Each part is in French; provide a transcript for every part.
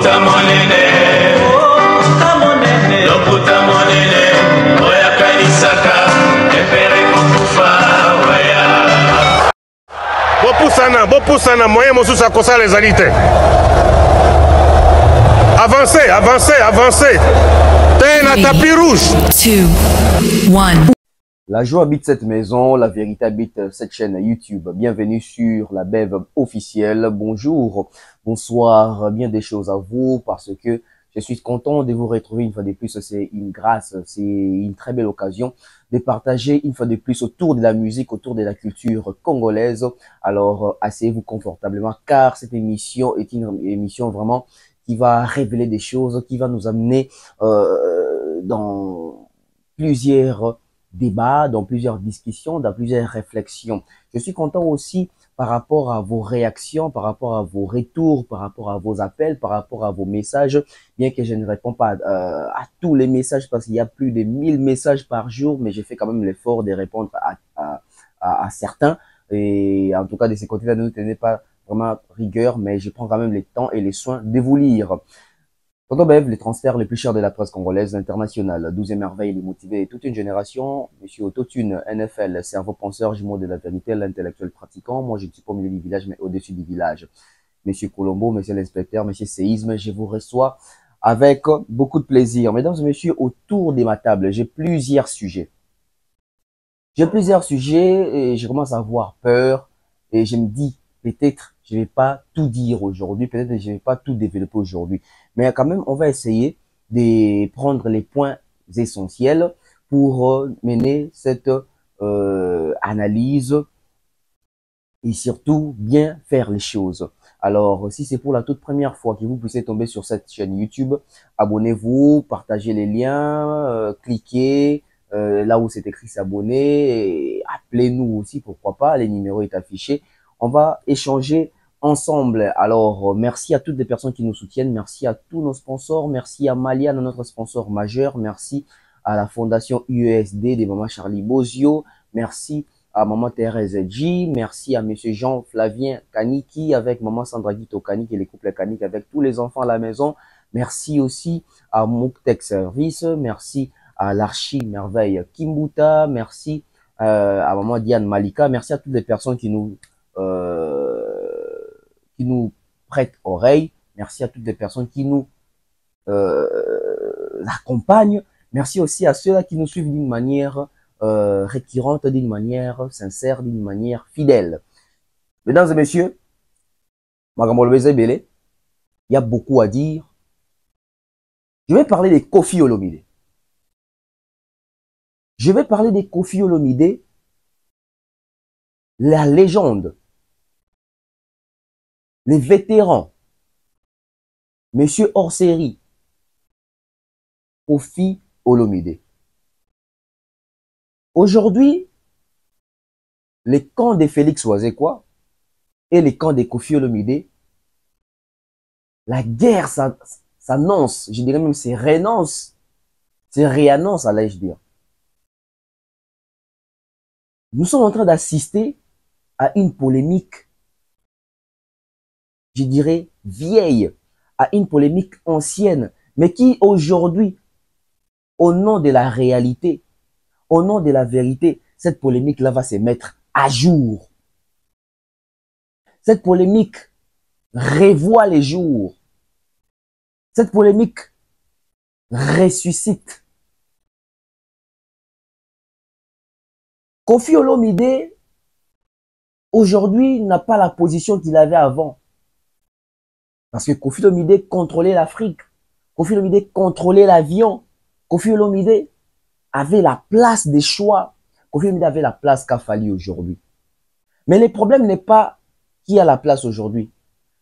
Lokuta monene, lokuta monene, oya kanisaka, epere kokufa, oya. Bopusana, moyen mosusu akosa les alités. Avancez. T'es un tapis rouge. 2, 1. La joie habite cette maison, la vérité habite cette chaîne YouTube. Bienvenue sur la Bev officielle. Bonjour, bonsoir, bien des choses à vous parce que je suis content de vous retrouver une fois de plus. C'est une grâce, c'est une très belle occasion de partager une fois de plus autour de la musique, autour de la culture congolaise. Alors, asseyez-vous confortablement car cette émission est une émission vraiment qui va révéler des choses, qui va nous amener dans plusieurs débats, dans plusieurs discussions, dans plusieurs réflexions. Je suis content aussi par rapport à vos réactions, par rapport à vos retours, par rapport à vos appels, par rapport à vos messages, bien que je ne réponds pas à tous les messages parce qu'il y a plus de 1000 messages par jour, mais j'ai fait quand même l'effort de répondre à certains. Et en tout cas, de ces côtés-là, ne tenez pas vraiment rigueur, mais je prends quand même le temps et les soins de vous lire. Tonton Bev, les transferts les plus chers de la presse congolaise internationale, 12 merveilles, les motivés, toute une génération, Monsieur Autotune, NFL, cerveau penseur, jumeau de la vérité, l'intellectuel pratiquant, moi je ne suis pas au milieu du village, mais au-dessus du village. Monsieur Colombo, Monsieur l'inspecteur, Monsieur Séisme, je vous reçois avec beaucoup de plaisir. Mesdames et messieurs, autour de ma table, j'ai plusieurs sujets. Et je commence à avoir peur et je me dis, peut-être je vais pas tout dire aujourd'hui, peut-être que je vais pas tout développer aujourd'hui. Mais quand même, on va essayer de prendre les points essentiels pour mener cette analyse et surtout bien faire les choses. Alors, si c'est pour la toute première fois que vous puissiez tomber sur cette chaîne YouTube, abonnez-vous, partagez les liens, cliquez là où c'est écrit s'abonner, appelez-nous aussi, pourquoi pas, les numéros est affiché. On va échanger ensemble. Alors, merci à toutes les personnes qui nous soutiennent. Merci à tous nos sponsors. Merci à Malian, notre sponsor majeur. Merci à la fondation UESD de Maman Charlie Bozio. Merci à Maman Thérèse G. Merci à Monsieur Jean-Flavien Kaniki avec Maman Sandra Guito Kanik et les couples Kanik avec tous les enfants à la maison. Merci aussi à Mouktek Service. Merci à l'Archi Merveille Kimbuta. Merci à Maman Diane Malika. Merci à toutes les personnes qui nous prêtent oreille. Merci à toutes les personnes qui nous accompagnent. Merci aussi à ceux-là qui nous suivent d'une manière récurrente, d'une manière sincère, d'une manière fidèle. Mesdames et messieurs, il y a beaucoup à dire. Je vais parler de Koffi Olomide. La légende, les vétérans, Monsieur hors série, Koffi Olomide. Aujourd'hui, les camps de Félix Ouazekwa et les camps de Koffi Olomide, la guerre s'annonce, je dirais même c'est réannonce, allais-je dire. Nous sommes en train d'assister à une polémique, je dirais vieille, à une polémique ancienne, mais qui aujourd'hui, au nom de la réalité, au nom de la vérité, cette polémique-là va se mettre à jour. Cette polémique revoit les jours. Cette polémique ressuscite. Koffi Olomide, aujourd'hui, n'a pas la position qu'il avait avant. Parce que Koffi Olomide contrôlait l'Afrique. Koffi Olomide contrôlait l'avion. Koffi Olomide avait la place des choix. Koffi Olomide avait la place qu'a fallu aujourd'hui. Mais le problème n'est pas qui a la place aujourd'hui.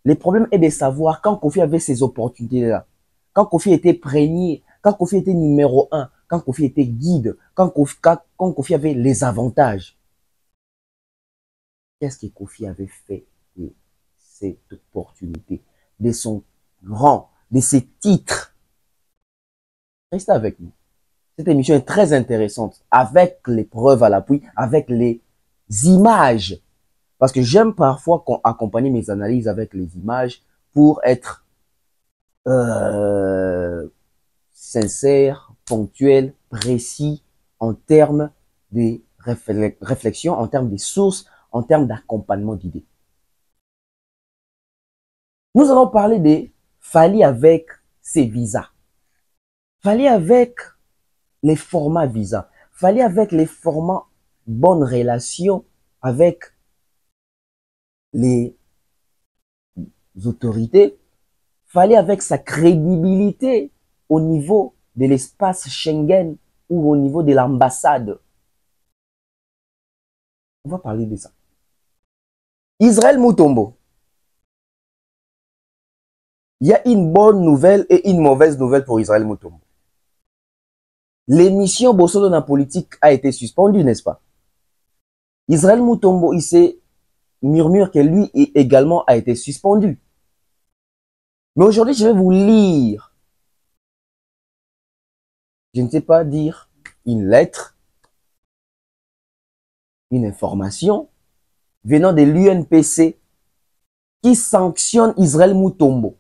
Le problème est de savoir quand Koffi avait ces opportunités-là. Quand Koffi était premier, quand Koffi était numéro 1, quand Koffi était guide, quand Koffi avait les avantages. Qu'est-ce que Koffi avait fait de cette opportunité, de son rang, de ses titres? Restez avec nous. Cette émission est très intéressante, avec les preuves à l'appui, avec les images. Parce que j'aime parfois accompagner mes analyses avec les images pour être sincère, ponctuel, précis en termes de réflexion, en termes de sources, en termes d'accompagnement d'idées. Nous allons parler de Fally avec ses visas. Fally avec les formats visa. Fally avec les formats bonne relation avec les autorités. Fally avec sa crédibilité au niveau de l'espace Schengen ou au niveau de l'ambassade. On va parler de ça. Israël Mutombo. Il y a une bonne nouvelle et une mauvaise nouvelle pour Israël Mutombo. L'émission Bossolo dans la politique a été suspendue, n'est-ce pas? Israël Mutombo, il s'est murmure que lui également a été suspendu. Mais aujourd'hui, je vais vous lire, je ne sais pas dire, une lettre, une information venant de l'UNPC qui sanctionne Israël Mutombo.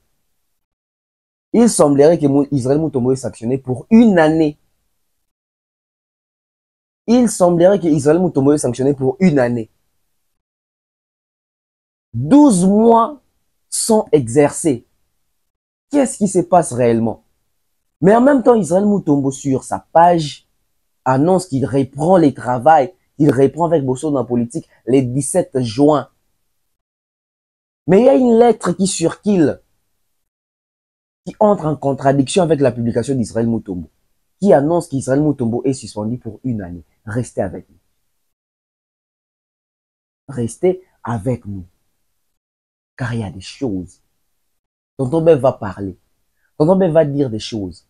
Il semblerait que Israël Mutombo est sanctionné pour une année. Il semblerait que Israël Mutombo est sanctionné pour une année. 12 mois sont exercés. Qu'est-ce qui se passe réellement? Mais en même temps, Israël Mutombo sur sa page annonce qu'il reprend les travaux, qu'il reprend avec Bosso dans la politique le 17 juin. Mais il y a une lettre qui circule, qui entre en contradiction avec la publication d'Israël Mutombo, qui annonce qu'Israël Mutombo est suspendu pour une année. Restez avec nous. Restez avec nous. Car il y a des choses. Tonton Ben va parler. Tonton Ben va dire des choses.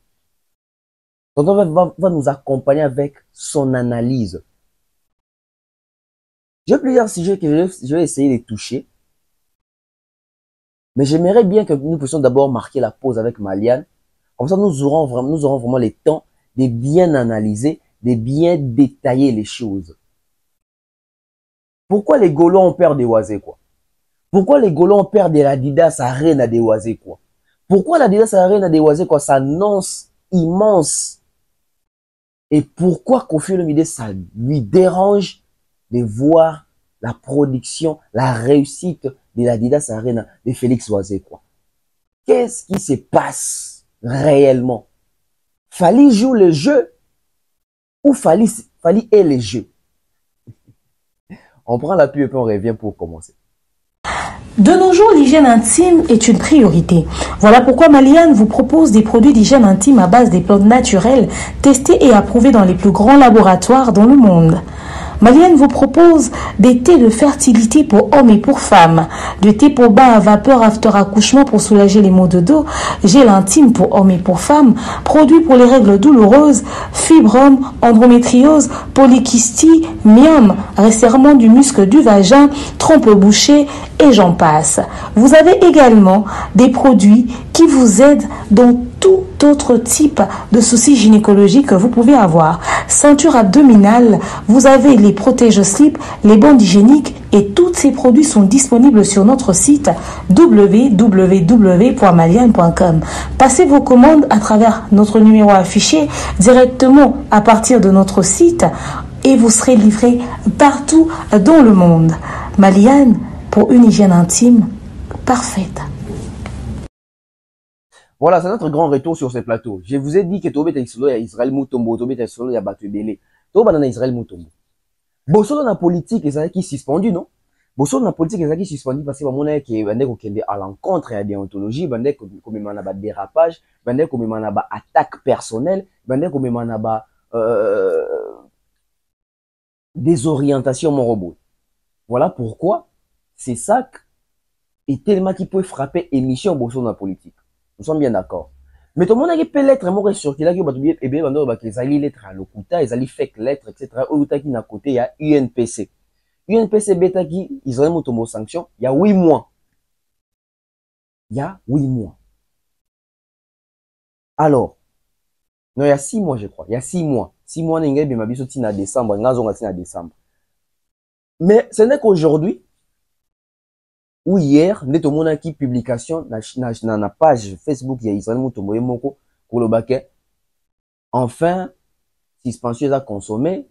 Tonton Ben va nous accompagner avec son analyse. J'ai plusieurs sujets que je vais essayer de toucher. Mais j'aimerais bien que nous puissions d'abord marquer la pause avec Maliane. Comme ça, nous aurons vraiment le temps de bien analyser, de bien détailler les choses. Pourquoi les Gaulois ont peur des oisés, quoi? Pourquoi les Gaulois ont peur de l'Adidas Arena des oisés, quoi? Pourquoi l'Adidas Arena des oisés, quoi, s'annonce immense? Et pourquoi Koffi Olomide, ça lui dérange de voir la production, la réussite de l'Adidas Arena de Félix Oisé, quoi? Qu'est-ce qui se passe réellement? Fally joue le jeu ou Fally est le jeu? On prend la pub et puis on revient pour commencer. De nos jours, l'hygiène intime est une priorité. Voilà pourquoi Maliane vous propose des produits d'hygiène intime à base des plantes naturelles testés et approuvés dans les plus grands laboratoires dans le monde. Maliane vous propose des thés de fertilité pour hommes et pour femmes, des thés pour bain à vapeur after accouchement pour soulager les maux de dos, gel intime pour hommes et pour femmes, produits pour les règles douloureuses, fibrome, endométriose, polykystie, myome, resserrement du muscle du vagin, trompe bouchée et j'en passe. Vous avez également des produits qui vous aident dans tout autre type de soucis gynécologiques que vous pouvez avoir. Ceinture abdominale, vous avez les protège-slip, les bandes hygiéniques et tous ces produits sont disponibles sur notre site www.maliane.com. Passez vos commandes à travers notre numéro affiché directement à partir de notre site et vous serez livré partout dans le monde. Maliane, pour une hygiène intime parfaite. Voilà, c'est notre grand retour sur ce plateau. Je vous ai dit que Tobe Taïsolo et Israël Mutombo, Tobe Taïsolo et Abatu Bele. Tobe dans Israël Mutombo. Bosso dans la politique, ils ont qui suspendu, non? Bosso dans la politique, ils ont qui suspendu parce que mon est qui est à l'encontre de déontologie, bande comme il a pas dérapage, bande comme il a pas attaque personnelle, bande comme il a pas désorientation mon robot. Voilà pourquoi c'est ça est tellement qui peut frapper émission Bosso dans la politique. Nous sommes bien d'accord. Mais tout le monde a peut lettre, moi circuler que batoubier et bien bando que les lettres à l'okuta, ils allaient fake lettres etc. Au qui n'a côté il y a UNPC. UNPC bêta qui Israël Mutombo sanction, il y a 8 mois. Il y a 8 mois. Alors, non, il y a 6 mois je crois. Il y a 6 mois. 6 mois n'engage bien ma biso tina décembre, ngazonga tina décembre. Mais ce n'est qu'aujourd'hui ou hier, nde tomonaki publication na page Facebook ya Israël Mutombo Moko kolobake. Enfin, suspension à consommer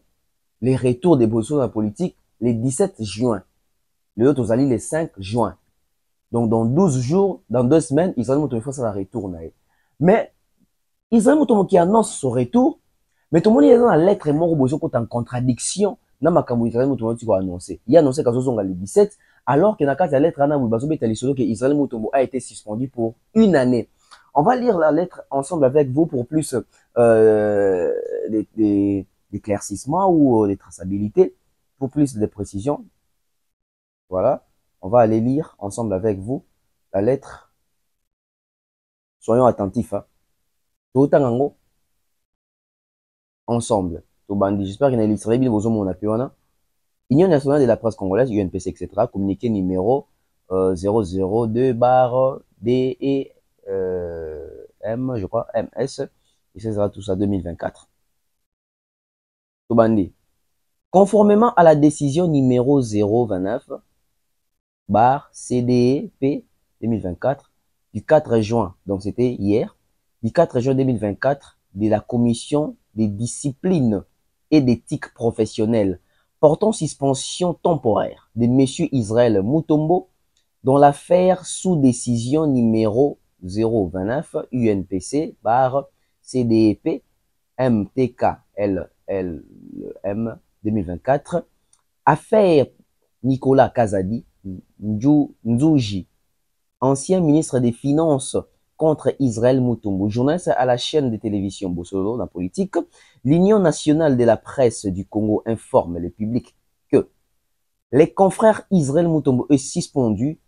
les retours des positions de la politique le 17 juin. Le autre, vous allez le 5 juin. Donc, dans 12 jours, dans 2 semaines, Israël Mutombo ça va retourner. Mais, Israël Mutombo qui annonce son retour, mais tout le monde est dans la lettre et mort au en contradiction. Dans ma campagne, Israël Mutombo qui va annoncer. Il a annoncé qu'à le 17, alors que dans la lettre, Israël Mutombo a été suspendu pour 1 année. On va lire la lettre ensemble avec vous pour plus d'éclaircissement ou des traçabilités, pour plus de précision. Voilà. On va aller lire ensemble avec vous la lettre. Soyons attentifs. Hein. Ensemble. J'espère qu'il y a une illustré bien vos hommes Union nationale de la presse congolaise, UNPC, etc. Communiqué numéro 002/D et M, je crois, MS. Et ça sera tout ça 2024. Tobandi. Conformément à la décision numéro 029/CDEP 2024 du 4 juin, donc c'était hier, du 4 juin 2024 de la Commission des disciplines et d'éthique professionnelle portant suspension temporaire de M. Israël Mutombo dans l'affaire sous décision numéro 029 UNPC CDEP MTKLLM 2024, affaire Nicolas Kazadi Nzouji, ancien ministre des Finances contre Israël Mutombo, journaliste à la chaîne de télévision Bossolo, la politique. L'Union nationale de la presse du Congo informe le public que les confrères Israël Mutombo est suspendu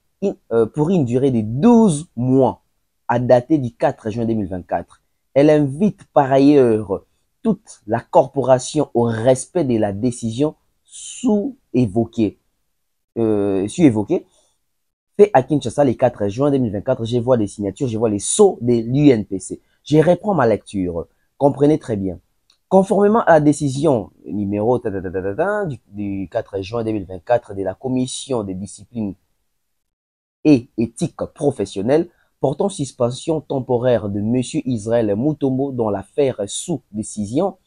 pour une durée de 12 mois à dater du 4 juin 2024. Elle invite par ailleurs toute la corporation au respect de la décision sous-évoquée. Fait à Kinshasa le 4 juin 2024, je vois les signatures, je vois les sceaux de l'UNPC. Je reprends ma lecture. Comprenez très bien. Conformément à la décision numéro du 4 juin 2024 de la Commission des disciplines et éthique professionnelle portant suspension temporaire de M. Israël Mutombo dans l'affaire sous décision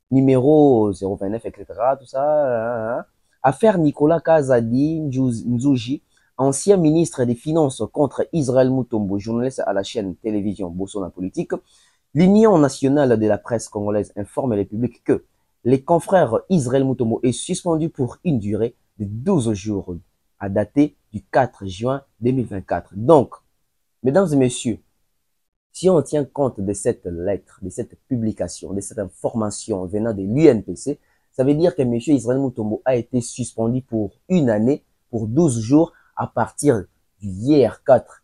numéro 029, etc. Tout ça. Affaire Nicolas Kazadi Nzouji, ancien ministre des Finances contre Israël Mutombo, journaliste à la chaîne télévision Bossona Politique. L'Union nationale de la presse congolaise informe le public que les confrères Israël Mutombo est suspendu pour une durée de 12 jours à dater du 4 juin 2024. Donc, mesdames et messieurs, si on tient compte de cette lettre, de cette publication, de cette information venant de l'UNPC, ça veut dire que M. Israël Mutombo a été suspendu pour 1 année, pour 12 jours, à partir du hier 4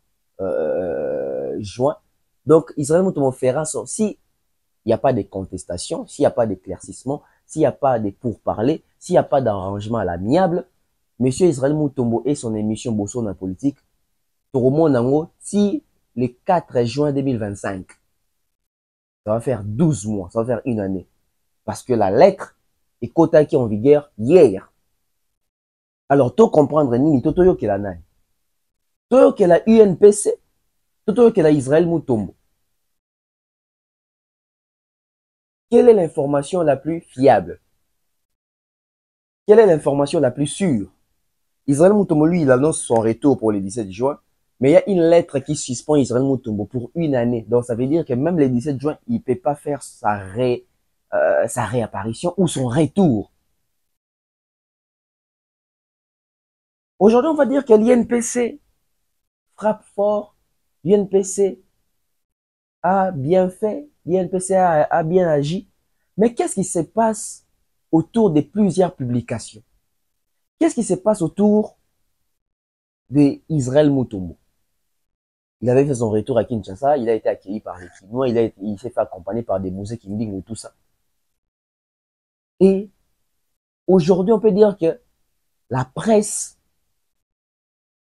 juin. Donc, Israël Mutombo fera ça. S'il n'y a pas de contestation, s'il n'y a pas d'éclaircissement, s'il n'y a pas de pourparlers, s'il n'y a pas d'arrangement à l'amiable, M. Israël Mutombo et son émission Bossona Politique, Toromo Nango, si le 4 juin 2025, ça va faire 12 mois, ça va faire 1 année. Parce que la lettre est quota qui est en vigueur hier. Alors, tout comprendre, Nini, Totoyo qui la nai. Toyo qui la UNPC, Totoyo qui la Israël Mutombo. Quelle est l'information la plus fiable? Quelle est l'information la plus sûre? Israël Mutombo, lui, il annonce son retour pour le 17 juin, mais il y a une lettre qui suspend Israël Mutombo pour 1 année. Donc, ça veut dire que même le 17 juin, il ne peut pas faire sa réapparition ou son retour. Aujourd'hui, on va dire que l'INPC frappe fort, l'INPC a bien fait, l'INPC a bien agi. Mais qu'est-ce qui se passe autour de plusieurs publications? Qu'est-ce qui se passe autour d'Israël Mutombo? Il avait fait son retour à Kinshasa, il a été accueilli par les Kinois, il s'est fait accompagner par des Mousses Kinding et tout ça. Et aujourd'hui, on peut dire que la presse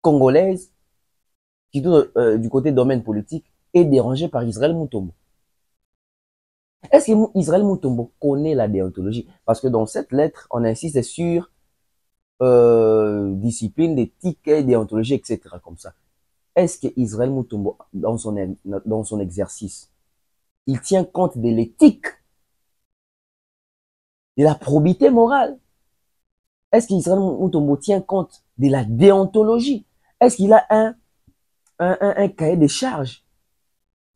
congolaise, du côté domaine politique, est dérangée par Israël Mutombo. Est-ce que Israël Mutombo connaît la déontologie? Parce que dans cette lettre, on insiste sur discipline, d'éthique, déontologie, etc. comme ça. Est-ce que Israël Mutombo, dans son exercice, il tient compte de l'éthique, de la probité morale? Est-ce qu'Israël Mutombo tient compte de la déontologie? Est-ce qu'il a un cahier de charges?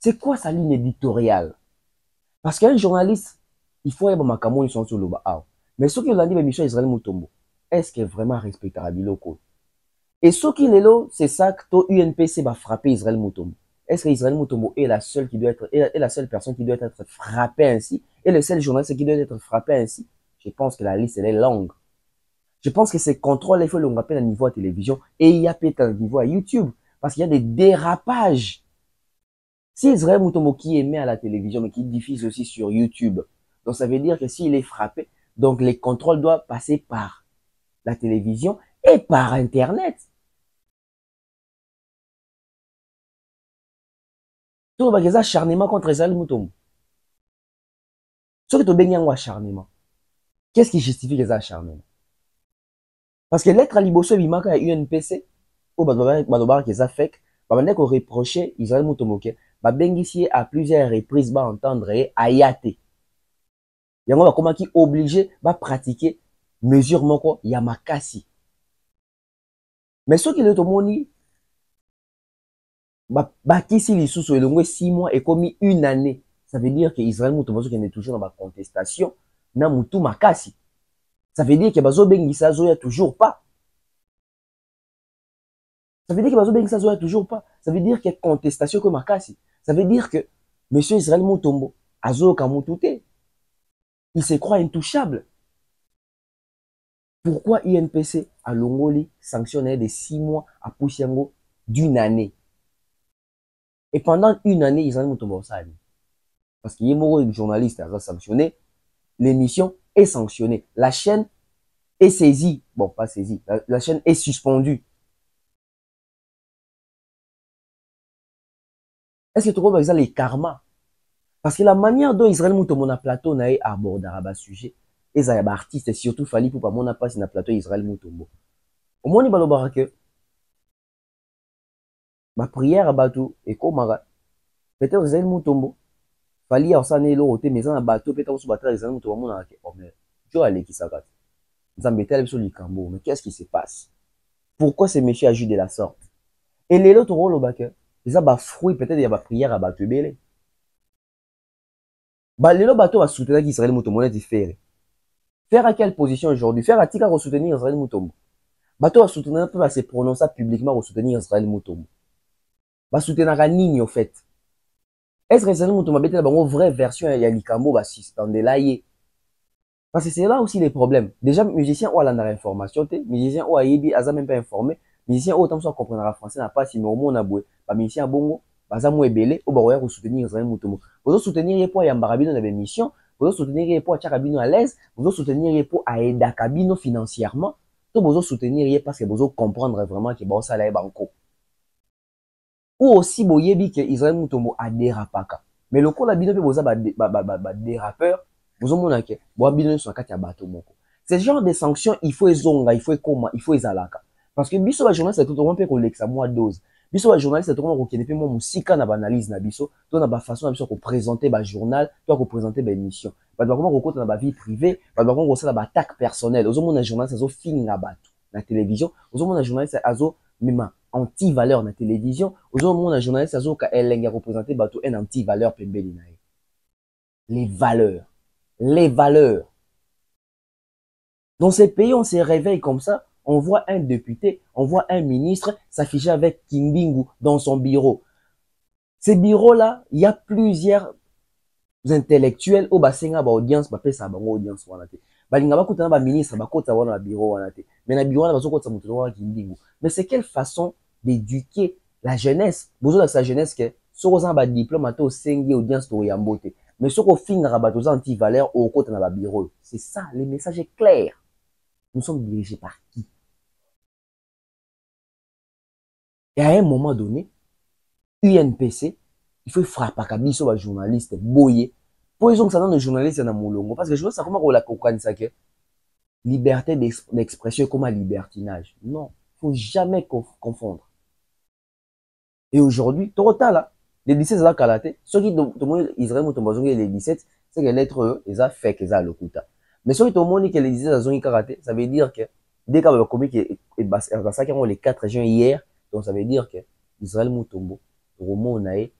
C'est quoi sa ligne éditoriale? Parce qu'un journaliste, il faut être makamon, ils sont sur le bas. Mais ceux qui ont dit, Michel Israël Mutombo, est-ce qu'il est vraiment respectable le code? Et ce qui est là, c'est ça que UNPC va frapper Israël Mutombo. Est-ce que Israël Mutombo est la seule personne qui doit être frappée ainsi? Et le seul journaliste qui doit être frappé ainsi? Je pense que la liste, elle est longue. Je pense que ces contrôles, il faut le rappeler à niveau à télévision et il y a peut-être un niveau à YouTube. Parce qu'il y a des dérapages. Si Israël Mutombo qui émet à la télévision, mais qui diffuse aussi sur YouTube, donc ça veut dire que s'il est frappé, donc les contrôles doivent passer par la télévision et par Internet. Tout le monde acharnement contre Israël Mutombo. Ce que tu as acharnement. Qu'est-ce qui justifie les acharnements? Parce que l'être à Liboso Bimaka à UNPC, ou Badobar qui est fake, Babandek reproché Israël Mutombo, Babengissier à plusieurs reprises, va entendre Ayate. Yango va comment qui obligé, va pratiquer mesure moko Yamakasi. Mais ce qui est automoni, Bakisi Lissouso et le 6 mois et commis une année. Ça veut dire que Israël Mutombo qui est toujours dans la contestation, na Moutou Makasi. Ça veut dire que Bazo Bengissa Zoya toujours pas. Ça veut dire que Bazo Bengissa Zoya toujours pas. Ça veut dire qu'il y a contestation comme Makasi. Ça veut dire que Monsieur Israël Mutombo, Azo Kamutute, il se croit intouchable. Pourquoi INPC à Longoli sanctionné de 6 mois à Poussiango d'une année? Et pendant une année, Israël Mutombo ça. Parce qu'il y a un journaliste à sanctionné, l'émission est sanctionnée. La chaîne est saisie. Bon, pas saisie. La chaîne est suspendue. Est-ce que tu vois par les karmas? Parce que la manière dont Israël Mutombo na plateau na aborde un sujet, et ça y a des artistes, surtout Fali pour pas mon pas na plateau Israël Mutombo. Au moins, il va le que ma prière à bateau et comme peut-être Israël Mutombo, Fali a ça né l'autre, mais ça na bateau peut-être on se battra Israël Mutombo mon a oh mais Joe allez qui s'arrête. Ça m'étonne sur le cambo, mais qu'est-ce qui se passe? Pourquoi ces messieurs agissent de la sorte? Et les autres rôles au bac, ils ont fruit peut-être il y a prière à bateau belé. Bah, les bateaux va soutenir Israël Mutombo est faire. Faire à quelle position aujourd'hui? Faire à Tika pour soutenir Israël Mutombo. Bateau va soutenir peut se prononcer publiquement pour soutenir Israël Mutombo. Va soutenir à Nini au fait. Est-ce que Israël Mutombo a une vraie version il y a Likambo va suspendre là y parce que c'est là aussi les problèmes. Déjà musicien ou à l'information, musicien ou à Yebi a même pas informé, musicien ou autant soit comprendre français n'a pas si mais au moins on a boué. Bah musicien bongo baza mou ebele ou ba pour soutenir Israël Mutombo. Vous soutenir pour Yambarabino dans l'émission, vous soutenir pour Tchakabino à l'aise, vous soutenir pour Aeda Kabino financièrement, tout vous soutenir parce que vous comprendre vraiment que bon ça là banco. Ou aussi boyebi que Israël Mutombo a dérapaka. Mais le coup la bino pe boza ba dérapeur, vous avez dit que ce genre de sanctions, il faut zonga, il faut comment, il faut zalaka. Parce que biso la journaliste c'est tout le monde peut collecter moi dose. Biso la journaliste c'est tout le monde qui ne peut moi musika na analyse na biso, to na ba façon biso ko présenter ba journal, to ko présenter ba émission. Ba comment ko kota na ba vie privée, ba comment ko sala ba attaque personnelle. Ozo mona journaliste azo film na bato na télévision, ozo mona journaliste azo mema anti-valeur na télévision, ozo mona journaliste azo ka elenga représenter bato en anti-valeur pembeli na. Les valeurs. Les valeurs. Dans ces pays, on se réveille comme ça, on voit un député, on voit un ministre s'afficher avec Kimbingu dans son bureau. Ces bureaux-là, il y a plusieurs intellectuels au bassinga ba audience, ba pesa ba audience wana te. Balinga ba kutana ba ministre ba kota wana bureau wana te. Mais na bureau wana ba kota mutu wana Kimbingu. Mais c'est quelle façon d'éduquer la jeunesse? Besoin de sa jeunesse que sokozan ba diplôme to sengi audience to yambote. Mais ce qu'on finit à rabattre aux anti-valeurs au côté dans la bureau, c'est ça, le message est clair. Nous sommes dirigés par qui? Et à un moment donné, UNPC, il faut frapper à Kabiso, les journalistes, boyer. Pour ils ont que ça dans les journalistes, il y a un moulongo. Parce que je veux savoir comment on l'a compris ça que liberté d'expression comme un libertinage. Non, il ne faut jamais confondre. Et aujourd'hui, Torota là, les 17 là kalaté, ceux qui demandent Israël Motombazongi les 17, c'est que l'être eux, ils ont fait qu'ils ont le coup. Mais ceux qui demandent que les 17 Azongi karaté, ça veut dire que dès qu'on a commis que les 4 juin hier, donc ça veut dire que Israël Motombo, Romo nae,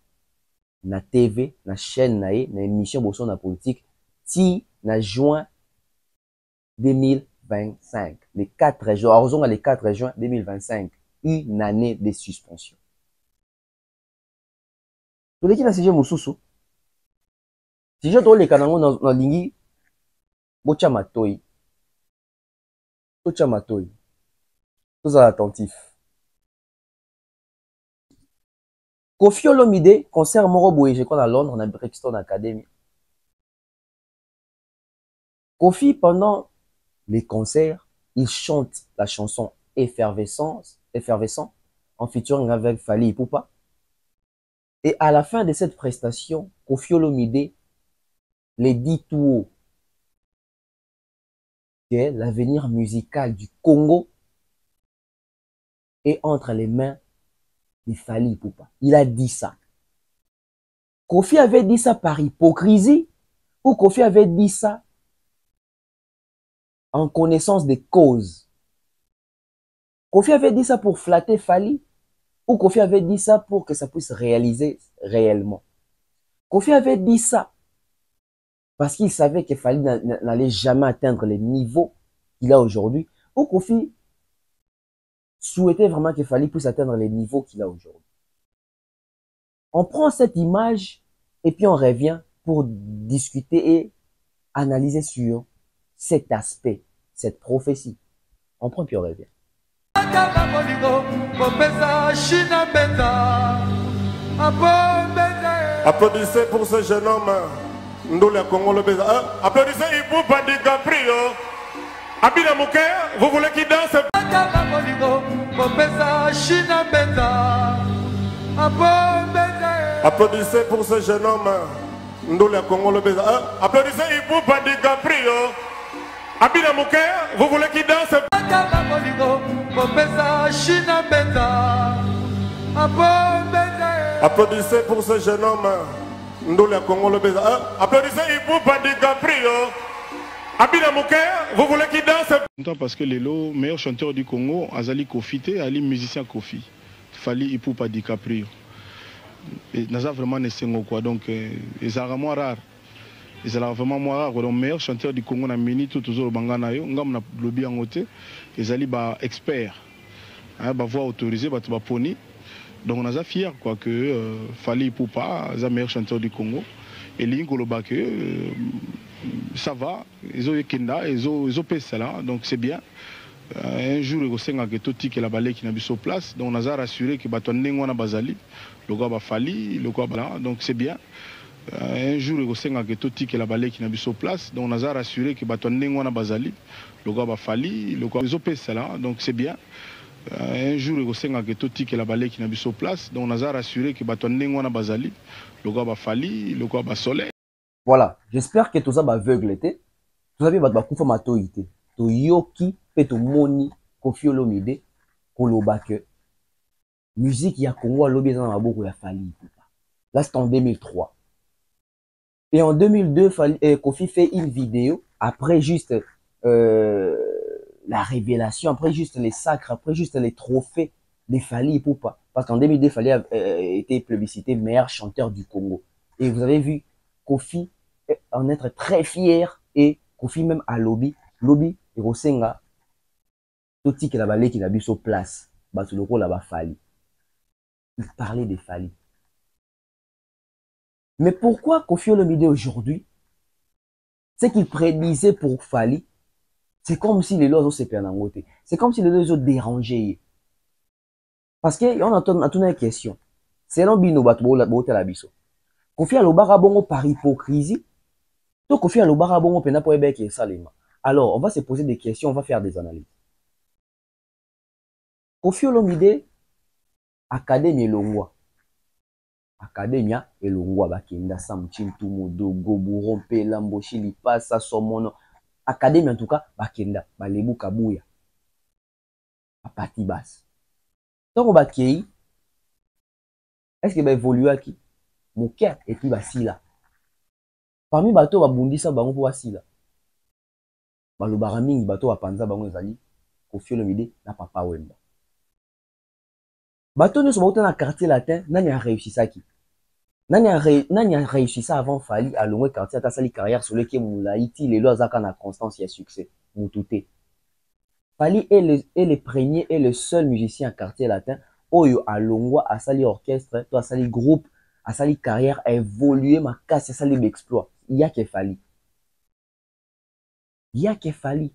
na TV, na chaîne nae, na émission bosso na politique, si na juin 2025, les 4 juin, heureusement les 4 juin 2025, une année de suspension. Tout qui na sujet mususu. Si je dois les canaux dans lingi, bocha matoi. Bocha matoi. Tous attentifs. Koffi Olomide, concert Moro Boye, je crois à Londres, on a Brixton Academy. Koffi, pendant les concerts, il chante la chanson Effervescent, en featuring avec Fally Ipupa. Et à la fin de cette prestation, Koffi Olomide les dit tout haut que l'avenir musical du Congo est entre les mains de Fally Ipupa. Il a dit ça. Koffi avait dit ça par hypocrisie ou Koffi avait dit ça en connaissance des causes? Koffi avait dit ça pour flatter Fally ou Koffi avait dit ça pour que ça puisse réaliser réellement? Koffi avait dit ça parce qu'il savait que Fally n'allait jamais atteindre les niveaux qu'il a aujourd'hui, ou Koffi souhaitait vraiment que Fally puisse atteindre les niveaux qu'il a aujourd'hui. On prend cette image et puis on revient pour discuter et analyser sur cet aspect, cette prophétie. On prend puis on revient. Applaudissez pour ce jeune homme. Ndoula Congo le baiser. Applaudissez Ipupa DiCaprio. Abina Mouké, vous voulez qu'il danse? Applaudissez pour ce jeune homme. Ndoula Congo le baiser. Applaudissez Ipupa DiCaprio. Abina Mouké, vous voulez qu'il danse? Applaudissez pour ce jeune homme. Ndoula Congo le baiser. Applaudissez Ipupa DiCaprio. Abina Mouké, vous voulez qu'il danse? Parce que les meilleur chanteur du Congo, Azali Koffi, Ali musicien Koffi, Fally Ipupa DiCaprio. Et Naza vraiment n'est quoi, donc ils sont vraiment rares. Ils sont vraiment moins rares. Donc meilleur chanteur du Congo, na mini tout toujours bangana yo, ngam na lobby en côté, ils ali ba expert, hein, ba voix autorisée, ba poni. Donc on a fier quoi que Fally Ipupa, le meilleur chanteur du Congo, et l'ingoloba que ça va, ils ont Kenda, ils ont là, donc c'est bien. Un jour, il y a un qui la balai qui n'a pas sur place, donc on a rassuré que Batonengwana Bazali, le gars va Fally, le gars là, donc c'est bien. Un jour, il y a un qui la balai qui n'a pas sur place, donc on a rassuré que Batonengwana Bazali, le gars va Fally, le gars ils ont là, donc c'est bien. Un jour, il y a un qui la balai qui n'a pas sur place, donc on a rassuré que Batonengwana Bazali, le gars va Fally, le gars va Soleil. Voilà, j'espère que tout ça va aveugle. Tout ça va faire matoïté. To yoki pe to moni Koffi Olomide koloba que musique ya Congo alobi dans la boko ya Fally Ipupa. Là c'est en 2003. Et en 2002 Koffi fait une vidéo après juste la révélation, après juste les sacres, après juste les trophées de Fally Ipupa. Parce qu'en 2002 Fally a été plébiscité meilleur chanteur du Congo. Et vous avez vu Koffi en être très fier et Koffi même à lobby et Rosenga tout qui la balai qui n'a bu sur place batuloko là-bas Fally. Il parlait de Fally. Mais pourquoi Koffi Olomide aujourd'hui, ce qu'il prédisait pour Fally, c'est comme si les lois se perdangoté. C'est comme si les lois ont dérangé. Parce que on a une question. C'est l'ambino batoubote la biso. Koffi Alobara bongo par hypocrisie. Donc Koffi Alobara bongo pena po ebeke salema. Alors, on va se poser des questions, on va faire des analyses. Koffi Olomide, Académie Elongwa. Academia Elongwa Bakenda Samchin Tumodo Goburon Pelamboshi Lipasa Somono. académie en tout cas, bakenda, balebu kabuya, à partie basse. Donc, on bakei, est-ce que va évoluer qui? Mon cœur et puis basila. Parmi bateau, babundisa bango pour basila. Balobara mingi bateau bapanza bango ezali, Koffi Olomide na Papa Wemba. Bateau ne sont pas dans le quartier latin, nani a réussi ça qui? Nani a réussi ça avant Fali à l'ongwe quartier, à sali carrière sur lequel Moulaïti, les lois à la constance et à succès. Moutouté. Fali est le premier et le seul musicien à quartier latin, Oyo à l'ongwa, à sali orchestre, à sali groupe, à sali carrière, à évoluer, ma casse, à sali d'exploit. Il y a que Fali. Il y a que Fali.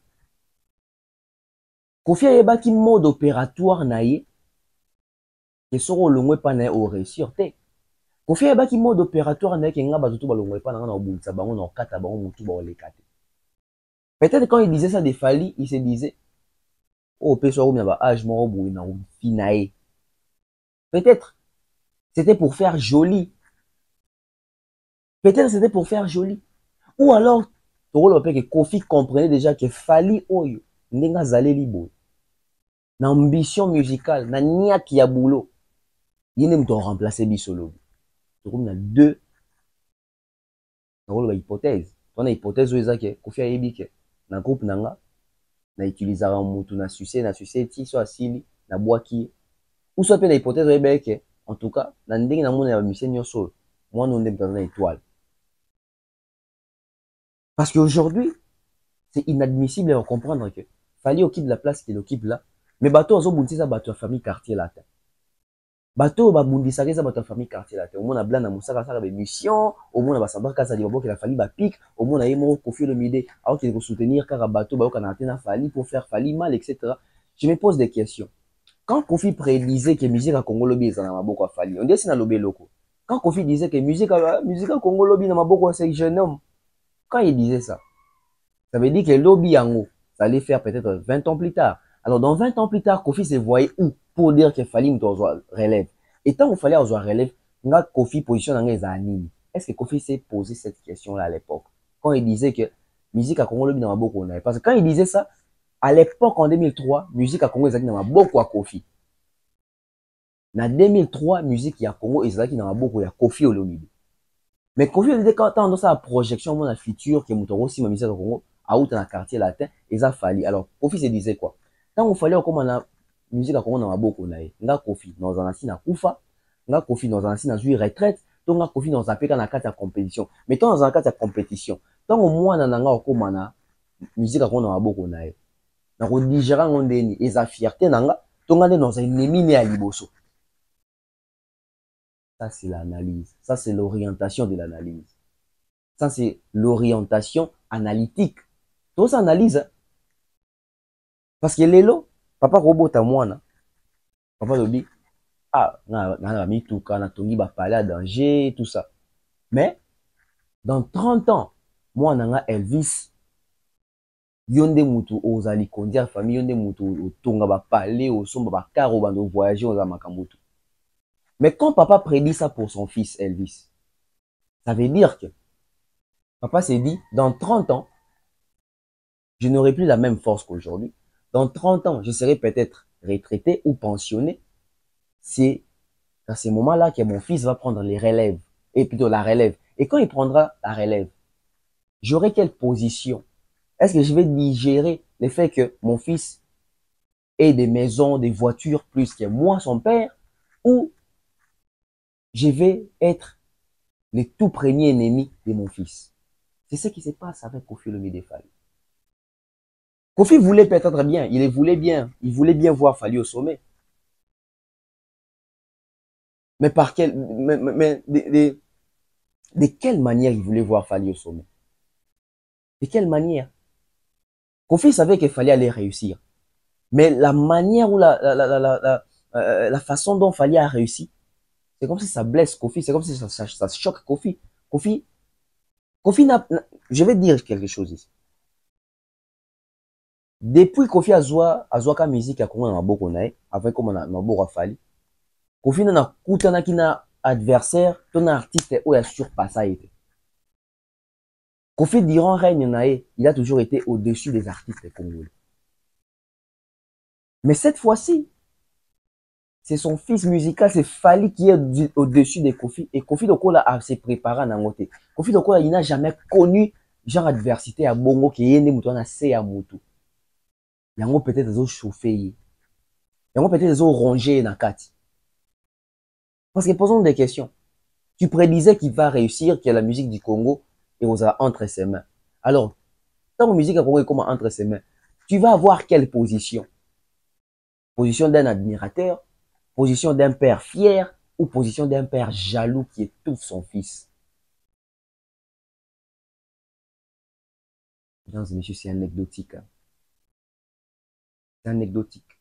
Koffi Ayeba qui mode opératoire naïe, que soro l'ongwe pas naïe au réussir, te. Koffi Ayeba qui mode opératoire naïe, que nga bazoto balongwe pas naïe, na obulisa bango, na okata bango, mutu ba olekate. Peut-être quand il disait ça de Fali, il se disait, oh, peut-être c'était pour faire joli. Peut-être c'était pour faire joli. Ou alors, que Koffi comprenait déjà que Fali Oyo, n'enga zale libo. Na ambition musicale, na niak ya boulot. Il n'aime pas remplacer Bisolo. On a deux hypothèses. On a hypothèse où il Koffi Ayebi que na groupe nanga na utilisera mutu na succès ti so asili na boaki ou soit pe na hypothèse oyebi que en tout cas na ndenge na mona ya musicien nyonso moi non ndem dans étoile. Parce qu'aujourd'hui c'est inadmissible à comprendre que Fali occupe la place qu'il occupe là, mais bateau ozo bundisa bateau à famille quartier latin. Bateau ba bundisa keza bateau à famille quartier latin. Au mona blanc na musaka saka be mission, au mona ba sabar kasa di babo que la Fali ba pique, au mona yemo Koffi Olomide alors qu'il faut soutenir car bateau ba kana na Fali pour faire Fali mal etc. Je me pose des questions. Quand Koffi prédisait que musique à Congo Lobi est dans maboko à Fali, on dit c'est na lobé loko. Quand Koffi disait que musique à Congo Lobi dans maboko à ce jeune homme, quand il disait ça, ça veut dire que Lobi yango, ça allait faire peut-être 20 ans plus tard. Alors, dans 20 ans plus tard, Koffi se voyait où pour dire qu'il fallait une relève. Et tant qu'il fallait avoir relève, Koffi position dans les animes. Est-ce que Koffi s'est posé cette question-là à l'époque? Quand il disait que musique à Congo, dans beaucoup, parce que quand il disait ça, à l'époque, en 2003, musique à Congo, dans beaucoup à Koffi. En 2003, musique à Congo, dans beaucoup à Koffi Olomide. Mais Koffi Olomide, quand on a sa projection, dans la future, que Moutoro, si ma musique à Congo, à out dans le quartier latin, et ça fallait. Alors, Koffi se disait quoi? Quand il fallait comme la musique à Congo dans beaucoup na Koffi dans un assis na kufa, na Koffi dans un assis na jouer retraite, donc na Koffi dans un péka na carte à compétition. Mais tant dans un carte à compétition, tant au moins na nga comme na musique à Congo dans beaucoup na ko digérer ngondeni et sa fierté nanga, donc on est dans un ennemi né à liboso. Ça c'est l'analyse, ça c'est l'orientation de l'analyse. Ça c'est l'orientation analytique. Tout ça analyse. Parce que lelo, papa robot à moi, papa lobi, na mis tout quand na tongi ba parler à danger, tout ça. Mais, dans 30 ans, moi, nanga Elvis, yonde mutu ozali kondia famille, yonde mutu tonga ba parler, au somba ba karo bando voyager aux amakambutu. Mais quand papa prédit ça pour son fils Elvis, ça veut dire que papa s'est dit, dans 30 ans, je n'aurai plus la même force qu'aujourd'hui. Dans 30 ans, je serai peut-être retraité ou pensionné. C'est à ce moment-là que mon fils va prendre les relèves, et plutôt la relève. Et quand il prendra la relève, j'aurai quelle position? Est-ce que je vais digérer le fait que mon fils ait des maisons, des voitures plus que moi, son père, ou je vais être le tout premier ennemi de mon fils? C'est ce qui se passe avec Koffi Olomide Fali. Koffi voulait peut-être bien, il voulait bien voir Fali au sommet. Mais par quelle, de quelle manière il voulait voir Fali au sommet? De quelle manière? Koffi savait qu'il fallait aller réussir. Mais la manière ou la façon dont Fali a réussi, c'est comme si ça blesse Koffi, c'est comme si ça choque Koffi. Koffi je vais dire quelque chose ici. Depuis Koffi azwaka musique ya Congo na maboko na ye, avec comme na maboko Fali, Koffi na kutana kina adversaire, ton artiste oyo ya surpassa ete. Kofi, durant règne naé, il a toujours été au-dessus des artistes congolais. Mais cette fois-ci, c'est son fils musical, c'est Fali qui est au-dessus de Kofi. Et Kofi Lokola s'est préparé à Nangote. Kofi Lokola, il n'a jamais connu genre adversité à Bongo qui est né à se à Moutou. Il y a peut-être des autres chauffés. Il y a peut-être des autres rongés dans Kati. Parce que posons des questions. Tu prédisais qu'il va réussir, que la musique du Congo est entre ses mains. Alors, tant que la musique du Congo est comme entre ses mains, tu vas avoir quelle position? Position d'un admirateur, position d'un père fier ou position d'un père jaloux qui étouffe son fils? Mesdames et messieurs, c'est anecdotique. Hein. C'est anecdotique.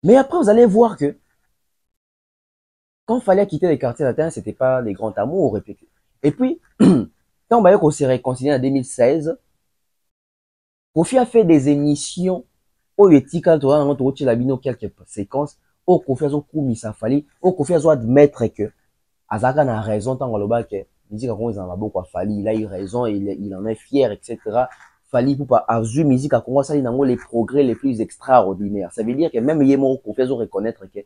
Mais après, vous allez voir que quand il fallait quitter les quartiers latins, c'était pas des grands amours. Et puis, quand on s'est réconcilié en 2016, Kofi a fait des émissions où il y a quelques séquences où Kofi a commis sa Fali, où Kofi a admettre que Azaka a raison tant que musique a Fali, il a eu raison, il en est fier, etc. Fali pour pas avoir musique à Congo, ça il a les progrès les plus extraordinaires. Ça veut dire que même Yemo Kofi a reconnaître que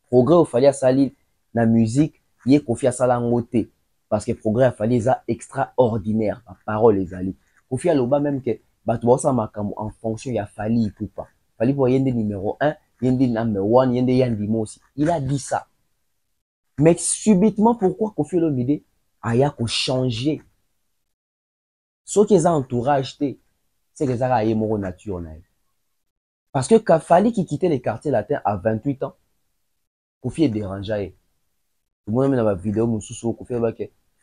progrès au Fali a sali la musique, il est Kofi a salangoté parce que progrès a Fali est extraordinaire, la parole les ali. Kofi a loba même que en fonction il a Fali pour pas. Fali pour yende numéro 1, yende number 1, yende yandimo aussi. Il a dit ça. Mais subitement, pourquoi Kofi Olomide a changé? Ce qui est entourage, c'est que ça a été mon nature. Parce que quand Fali qui quittait les quartiers latins à 28 ans, Kofi est dérangé. Tout le monde met dans ma vidéo, Kofi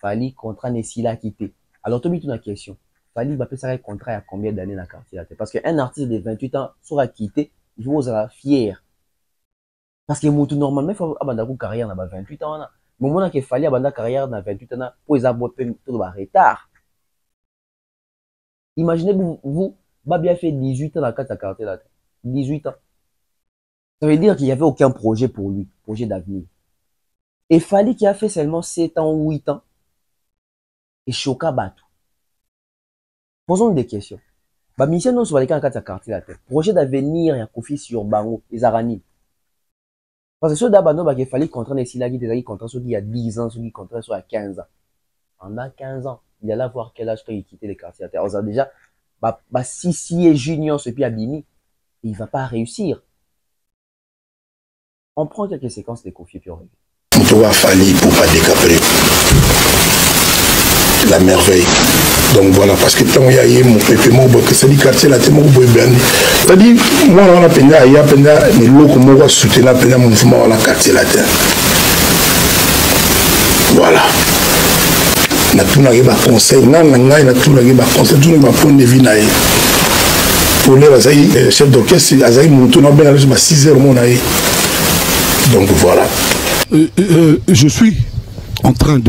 Fali contrat n'est s'il a quitté. Alors, tu as mis une question. Fali va faire un contrat à combien d'années dans le quartier latin? Parce qu'un artiste de 28 ans sera quitté, il faut être fier. Parce que normalement, il faut avoir une carrière dans 28 ans. Mais au moment qu'il fallait avoir une carrière dans 28 ans, pour les avoir un retard. Imaginez, vous, bien fait 18 ans dans le quartier latin. 18 ans. Ça veut dire qu'il n'y avait aucun projet pour lui, projet d'avenir. Et Fali qui a fait seulement 7 ans ou 8 ans, et Choka Batou. Posons des questions. Mission non sur les quartier latin. Projet d'avenir, il y a Kofi sur Bango, les Arani. Parce que ceux d'abord, il fallait contrat des Silagi, des contrats ceux qui a 10 ans, ceux qui contrat sur 15 ans. Pendant 15 ans, il allait voir quel âge il quittait les quartiers latin. On a déjà, si est junior, ce puis Abimi, il va pas réussir. On prend quelques séquences de Kofi puis on revient. On va Fali pour pas décaprer la merveille. Donc voilà, parce que tant qu'il y a mon pépé, c'est le quartier là, c'est mon boy blandi. C'est-à-dire, moi, on a peine, il y a peine, mais l'eau comme on va soutenir le mouvement dans le quartier latin. Voilà. Na tout n'a pas conseil, na tout n'a pas conseil, tout n'a pas point de vie naïe. Pour les chef d'orchestre, Azaï Moutou n'a bien allé sur 6 heures mon naïe. Donc voilà. Je suis en train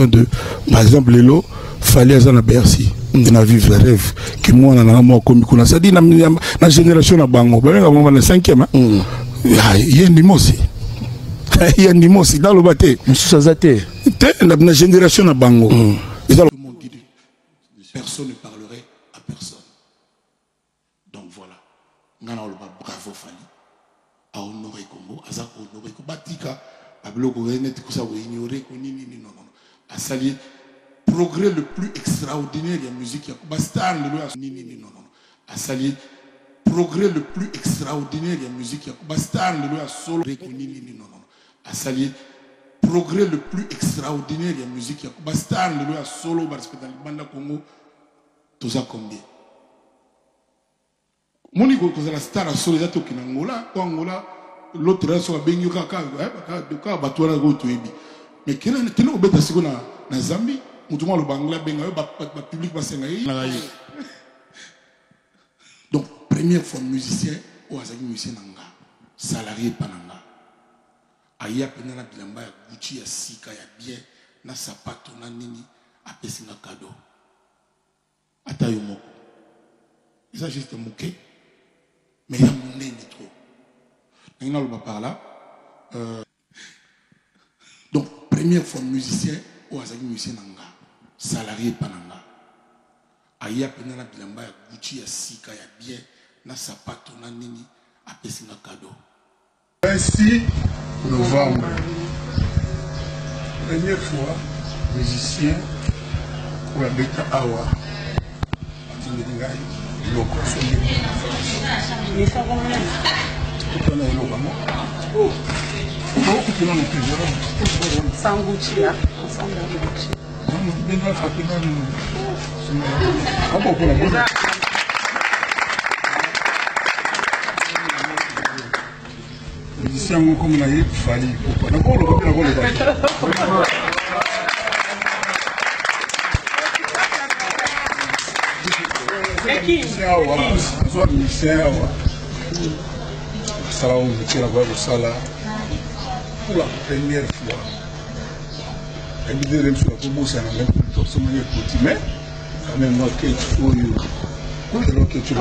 de, par exemple, Lélo, fallait à la Bercy, on a vécu le rêve, que moi, on a moi comme on a dit, la génération à Bango, on a le 5e, il y a un limoussi. Il y a un limoussi dans le bâté. La génération à Bango. Personne ne parlerait à personne. Donc voilà. On a le bravo Fali. À honorer Congo, à honorer Congo. Batika, à bloquer, à ignorer, non. À saluer progrès le plus extraordinaire de la musique. À saluer progrès le plus extraordinaire de la musique. À saluer progrès le plus extraordinaire de la musique. Solo parce que dans le banda Congo, tout ça combien? Moni ko la star solo za to kinangola ko Angola l'autre raso a bengi ka batwala go to ebi mais kena teno obeta siko na Zambie mutuma lo bangla benga ba public ba senga yi. Donc première fois musicien ou azaki musicien nanga salarié pananga aya penana bilamba ya Gucci ya sika ya bien na sapato na nini apesinga cadeau ata yo moko ça juste moqué. Mais il y a mon nez trop. Il y a par là. Donc, première fois musicien, ou azaki musicien nanga, salarié pananga. aya pena na bilamba ya Gucci ya sika ya bien na sapato na nini apesi na cadeau. 26 novembre, première fois musicien pour la bêta awa sans Gucci là, ensemble avec Gucci. musicien comme na yé fali pour la première fois. Elle dit que je suis mais quand même, moi, que tu as.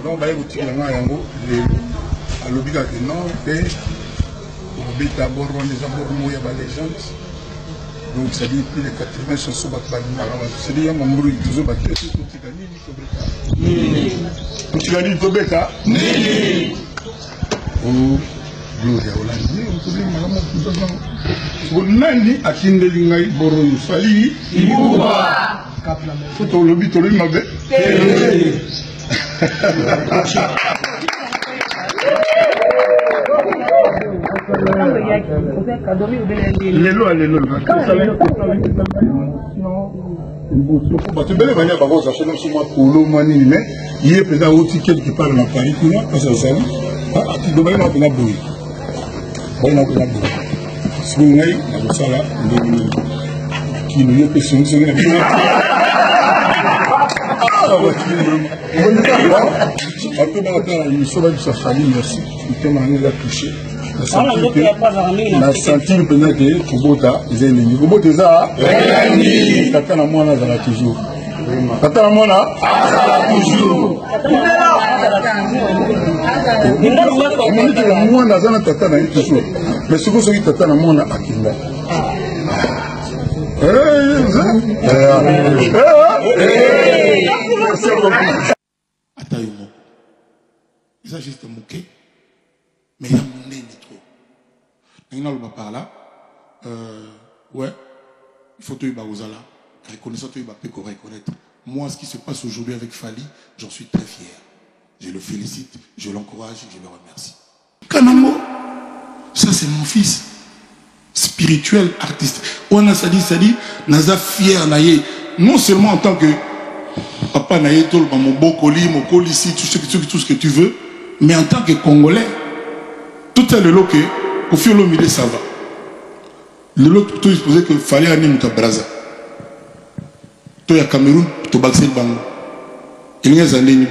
Donc, il y a un lobby qui non, et d'abord, on les a les gens. Donc, ça dit plus de 80 chansons. C'est dire mon bruit, toujours battu. Tu gagnes tout bêta. Oh, Gloria Hollande. Bonani akindelinga iboro yufali. Ibuba. Foto lobby to lui mabe. Tu peux venir par contre, acheter sur moi pour l'eau, mais il y a peut-être un autre qui parle dans Paris, parce que ça tu dois aller dans la bouille. On a la bouille. Si vous avez dans ça là, qui nous est question, c'est après, il faut que sa famille, merci. Il m'a touché. La sentire peut-être que Kubota, ils ont dit Kubota, ils ont Tata na mwana za toujours. Tata na mwana toujours. On dit que la mwana za na tata na toujours. Mais ce que c'est que tata na mwana akinga. Atayomo. Ça juste moqué. Mais il y a mon nez trop. Maintenant, le par là, ouais, il faut que tu là. Reconnaissant que tu peux reconnaître. Moi, ce qui se passe aujourd'hui avec Fali, j'en suis très fier. Je le félicite, je l'encourage, je le remercie. Kanamo, ça c'est mon fils. Spirituel, artiste. On a ça dit, naza fier naïe. Non seulement en tant que papa naïe, mon beau colis, mon colis ici, tout ce que tu veux, mais en tant que Congolais. Tout est le lot que, au fur et à mesure, ça va. Le lot, tout est supposé qu'il fallait aller à Braza. Tout est à Cameroun, tout est à Bango. Il y a des années,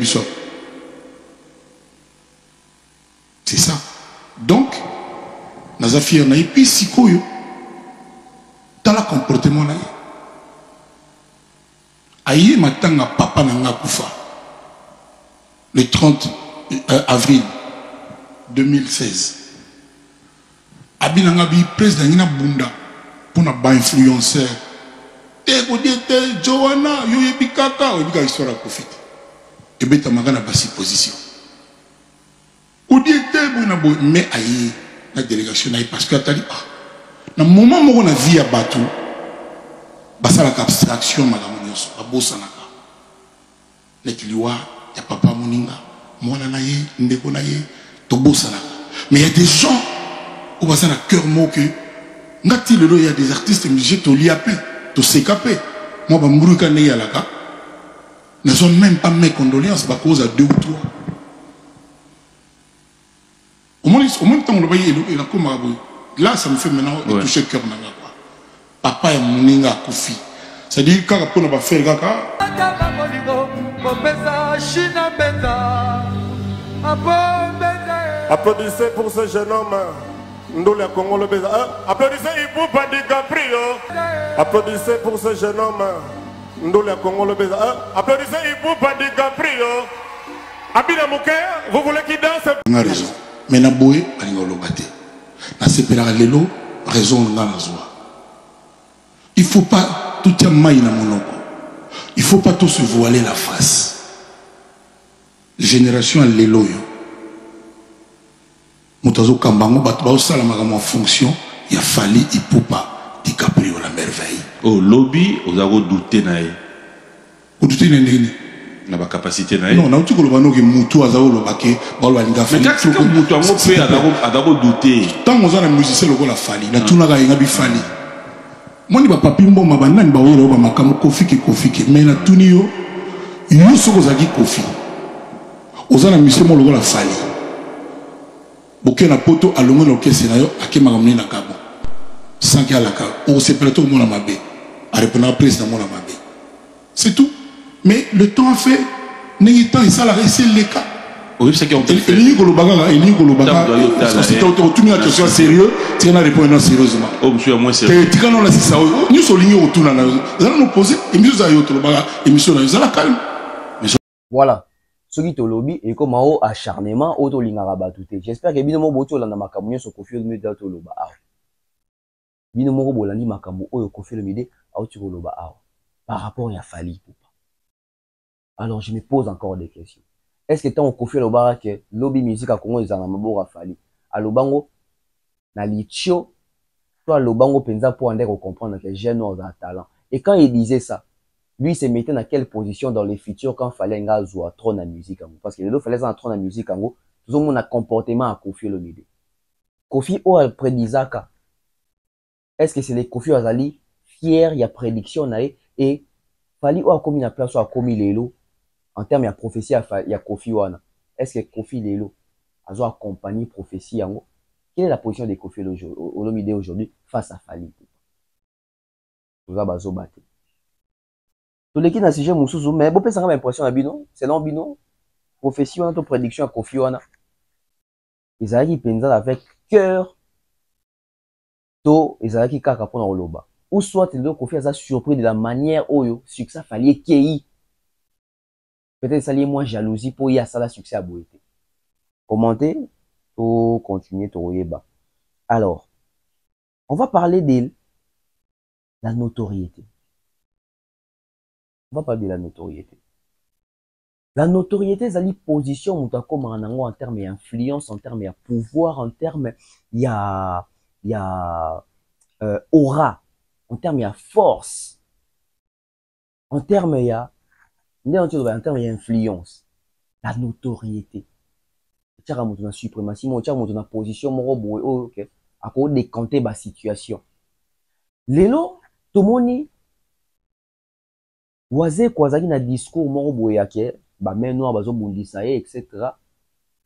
c'est ça. Donc, nous avons fait un puis si koyo, dans le comportement, aïe, matanga papa nanga kufa. Le 30 avril 2016. Abinanga bi président ina bunda pour na ba influenceur. Te ko diete Joanna yo yebikaka yebika histoire à profit. Et beta magana ba si position. Ko diete buna bo mais ayi la délégation na parce que atali ah. Na moment moko na vie ya bato basala abstraction malamu nyonso babosa naka. Nekiliwa ya papa moninga mwana na ye ndeko na ye tobosa naka. Mais il y a des gens où on a un cœur mot que il y a des artistes musiciens qui ont liapé, qui ont sécapé. Moi, je ne suis même pas mes condoléances à cause de 2 ou 3. Au moins, temps, là, ça me fait maintenant toucher le cœur. Papa et mon ninga Kofi. C'est-à-dire que quand on va faire le Applaudissez pour ce jeune homme. Ndoula Congo le Béza. Applaudissez Ipupa DiCaprio. Applaudissez pour ce jeune homme. Ndoula Congo le Béza. Applaudissez Ipupa DiCaprio. Abina Mouké, vous voulez qu'il danse? On a raison. Mais na boé, on a lobate. Na sepera lelo, raison on a la joie. Il ne faut pas tout y maï na monoko. Il ne faut pas tout se voiler la face. Génération à l'éloyo. Moutazo Kambango, Batbao Salamagama en fonction, il a fallu Ipupa, DiCaprio la merveille. Oh, lobby, vous avez douté naïe. Vous doutez n'ayez n'a pas capacité naïe. Non, non, tu connais pas que Moutou a zao le baquet, Balwalinga mais quand c'est que Moutou a fait à d'abord douter. Tant qu'on a la musicien le la fali, la tourna ga inga bi fali. Moi ni ba papimbo mabana ni ba wolo ba makamu kofi ke mais na tunio yo soko zaki kofi. Ozana musicien mo le la fali. Boké na poto alongo no kese na yo akema ngamni na kabo. Sans qu'il y a la cave. On se prête au monde à ma baie. À répondre à la prise dans mon ma baie. C'est tout. Mais le temps a fait. N'ayez temps et ça la réussite les cas. Oui, c'est qu'on peut faire. Il y a une question sérieuse. Tu as répondu sérieusement. Oh, monsieur, moi, c'est vrai. Tu as dit ça. Nous sommes lignés autour de nous. Nous allons nous poser. Et nous allons autour de nous allons calme. Voilà. Ce qui te lobby et comme un acharnement, auto lingara tout. J'espère que bien mon boto là dans ma camoufle se confie au milieu de tout le bas. Bino moko bolandi makambo oyo Koffi Olomide auti koloba awa par rapport à Fally Ipupa. Alors je me pose encore des questions. Est-ce que tant Koffi Olomide que lobby musique à Congo ezanga mabora Fally alobango na licho toi alobango penza pour ande comprendre que jeune a talent. Et quand il disait ça, lui se mettait dans quelle position dans les futurs quand Fally nga zo trône la musique parce que le fallait ça trône la musique en tout le monde a comportement à Koffi Olomide. Koffi o al predisaka. Est-ce que c'est les Koffi Azali fier, il y a prédiction et Fally a commis la place a commis l'élo en termes de prophétie il y a Koffi wana. Est-ce que Koffi l'élo a accompagné prophétie en quelle est la position de Koffi Olomide aujourd'hui face à Fally? Vous avez bazo battu. Tous les qui dans sujet mususu mais bon ça a impression à bino, c'est non bino prophétie wana to prédiction à Koffi wana. Ils arrivent penza avec cœur. To ezalaki kaka pona oloba ou soit le Koffi a surpris de la manière oyo succès Fally kei peut-être ça lié moins jalousie pour y a ça la succès à boité. Commentez pour continuer to yeba. Alors on va parler de la notoriété. On va parler de la notoriété. La notoriété c'est la position où tu as comme en termes d'influence, en termes de pouvoir, en termes il y a aura, en termes il y a force, en termes il y a influence, la notoriété. Tu as une suprématie, tu as une position, ok, à cause décanter la situation. Lelo, tout le monde, oise kwazaki na discours moro boye yake, ba meno bazo bundisa etc.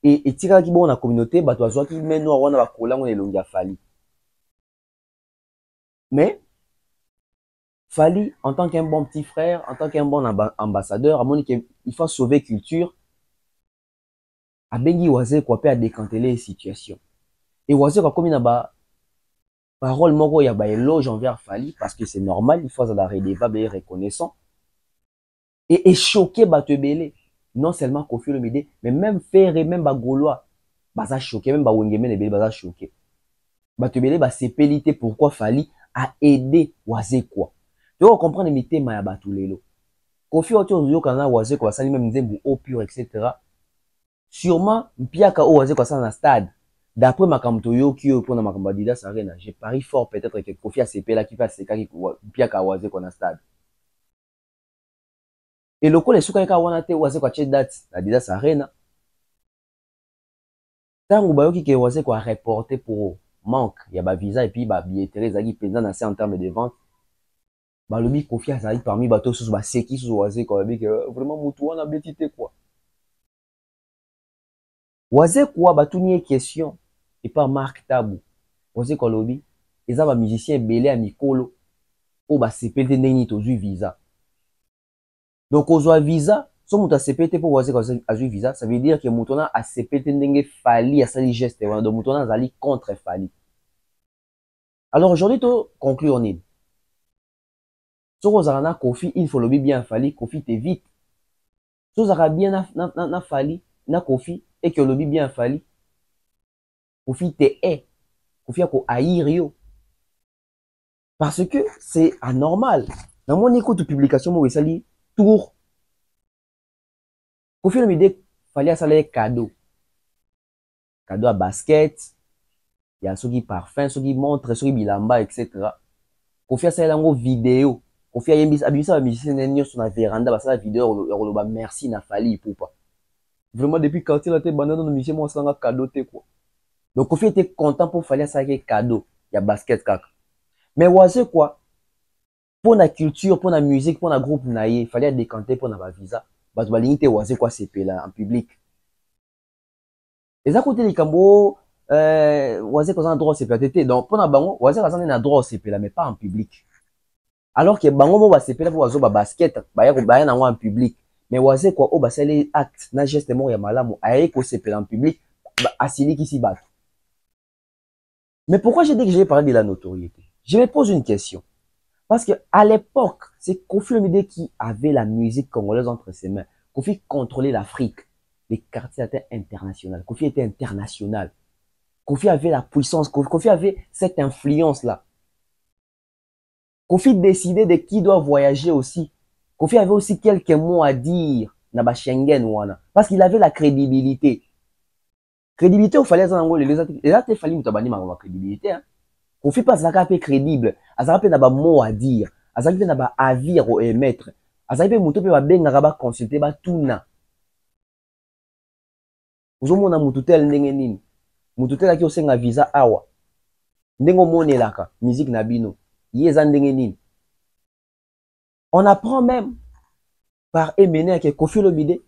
Et tika ki bon na communauté, ba toazo ki meno wana ba kolango na elongi ya Fally. Mais Fally, en tant qu'un bon petit frère, en tant qu'un bon ambassadeur, à mon il faut sauver culture. A bengi oise quoi peut décanter les situations. Et oise quoi comme na ba parole moko ya ba éloge envers Fally parce que c'est normal, il faut ça la redevable et reconnaissant. Et choqué Batebele, non seulement Koffi Olomide, mais même Ferré, même Bagolois, baza choqué, même Bawengeme Nebele baza choqué. Batebele ba sépélité pourquoi Fally a aidé Oise quoi. Tu vas comprendre mes thèmes à Batulelo. Koffi Olomide quand a Oise quoi, ça lui même Nzembo au pur etc. Sûrement Mpiaka Oise quoi ça dans le stade. D'après ma kamtoyo qui pour na makamba Adidas Arena, j'ai pari fort peut-être que Koffi a CP là qui fait c'est qui Mpiaka Oise quoi dans le stade. Et le coup les souka wana te Oise kwa date Adidas Arena. Tango bayoki ke Oise kwa reporter pour manque, il y a ba visa et puis ba billetterie zaki pendant assez en termes de vente. Ba lobi Koffi azali parmi bato sous ba seki sous Oise quoi que vraiment mutu wana betité quoi. Oise quoi ba tout nie question et pas Marc Tabou. Oise quoi lobi eza ba musicien belé à mikolo o ba CPT ndeni to visa. Donc, on a visa, si on a CPT pour voir si visa, ça veut dire que on a CPT n'enge Fally à sali geste, donc on a ali contre Fally. Alors aujourd'hui, to conclure on est. Si on a Koffi, il faut le bien Fally, Koffi t'évite. Si on a bien na Fally, na Koffi et que le bien Fally, Koffi te est, Koffi a ko haïr yo. Parce que c'est anormal. Dans mon écoute de publication, moi, ça lit tour. Kofi Olomide, il fallait ça cadeau. Cadeau à basket, il y a ceux qui parfum, ceux qui montrent, ceux qui bilamba, etc. Kofi a ça une vidéo. Kofi a abusé musicien sur la véranda, parce que la vidéo, on merci n'a fallu pour pas. Vraiment, depuis quand il a été banane, le musicien, moi, ça a cadeau, quoi. Donc, Kofi était content pour faire ça cadeau. Il y a basket, kaka. Mais ouais, quoi? Pour la culture, pour la musique, pour la groupe, il fallait décanter pour la visa. Parce que ouais, quoi, c'est là, en public. Et ça, côté les cambo, ouais, qu'on a droit, c'est peut-être. Donc, pour la bango, ouais, qu'on a droit, c'est là, mais pas en public. Alors que bango, bah, c'est là pour le basket, bah, y a en public. Mais ouais, quoi, oh, bah, c'est les actes, na geste, moi, y a malamu, aïe, qu'on c'est en public, bah, asili qui s'y bat. Mais pourquoi j'ai dit que j'ai parlé de la notoriété? Je me pose une question. Parce que à l'époque, c'est Kofi Olomide qui avait la musique congolaise entre ses mains. Kofi contrôlait l'Afrique. Les quartiers étaient internationaux. Kofi était international. Kofi avait la puissance. Kofi avait cette influence-là. Kofi décidait de qui doit voyager aussi. Kofi avait aussi quelques mots à dire dans Schengen wana. Parce qu'il avait la crédibilité. Crédibilité, il fallait les autres, il fallait mutabani ma crédibilité. Hein. Kofi pas ça peu crédible. Azaka pe na ba mot à dire. Azaka pe na ba avis à émettre. Azaka pe muto pe ba benga ba consulter ba tuna. Uzomona mutu tel ndenge nini. Mutu tel aki osenga visa awa. Ndengo monelaka musique na bino. Yeza ndenge nini. On apprend même par Emene que Kofi Olomide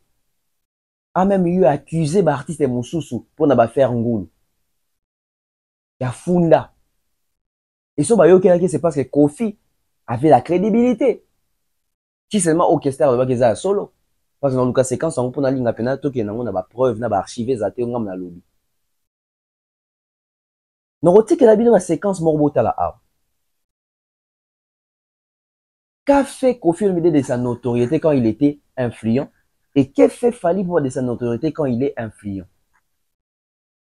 a même eu accusé ba artiste Moussousou pour na ba faire ngulu. Ya funda. Et ce que c'est parce que Kofi avait la crédibilité. Qui seulement orchestre de solo. Parce que dans le cas séquence, on peut aller à tout qui n'a pas preuve, n'a pas archivé, ça a na lobby. Nous retenons que la vidéo la séquence morbota la art. Qu'a fait Kofi Olomide de sa notoriété quand il était influent et qu'est fait Fally pour de sa notoriété quand il est influent?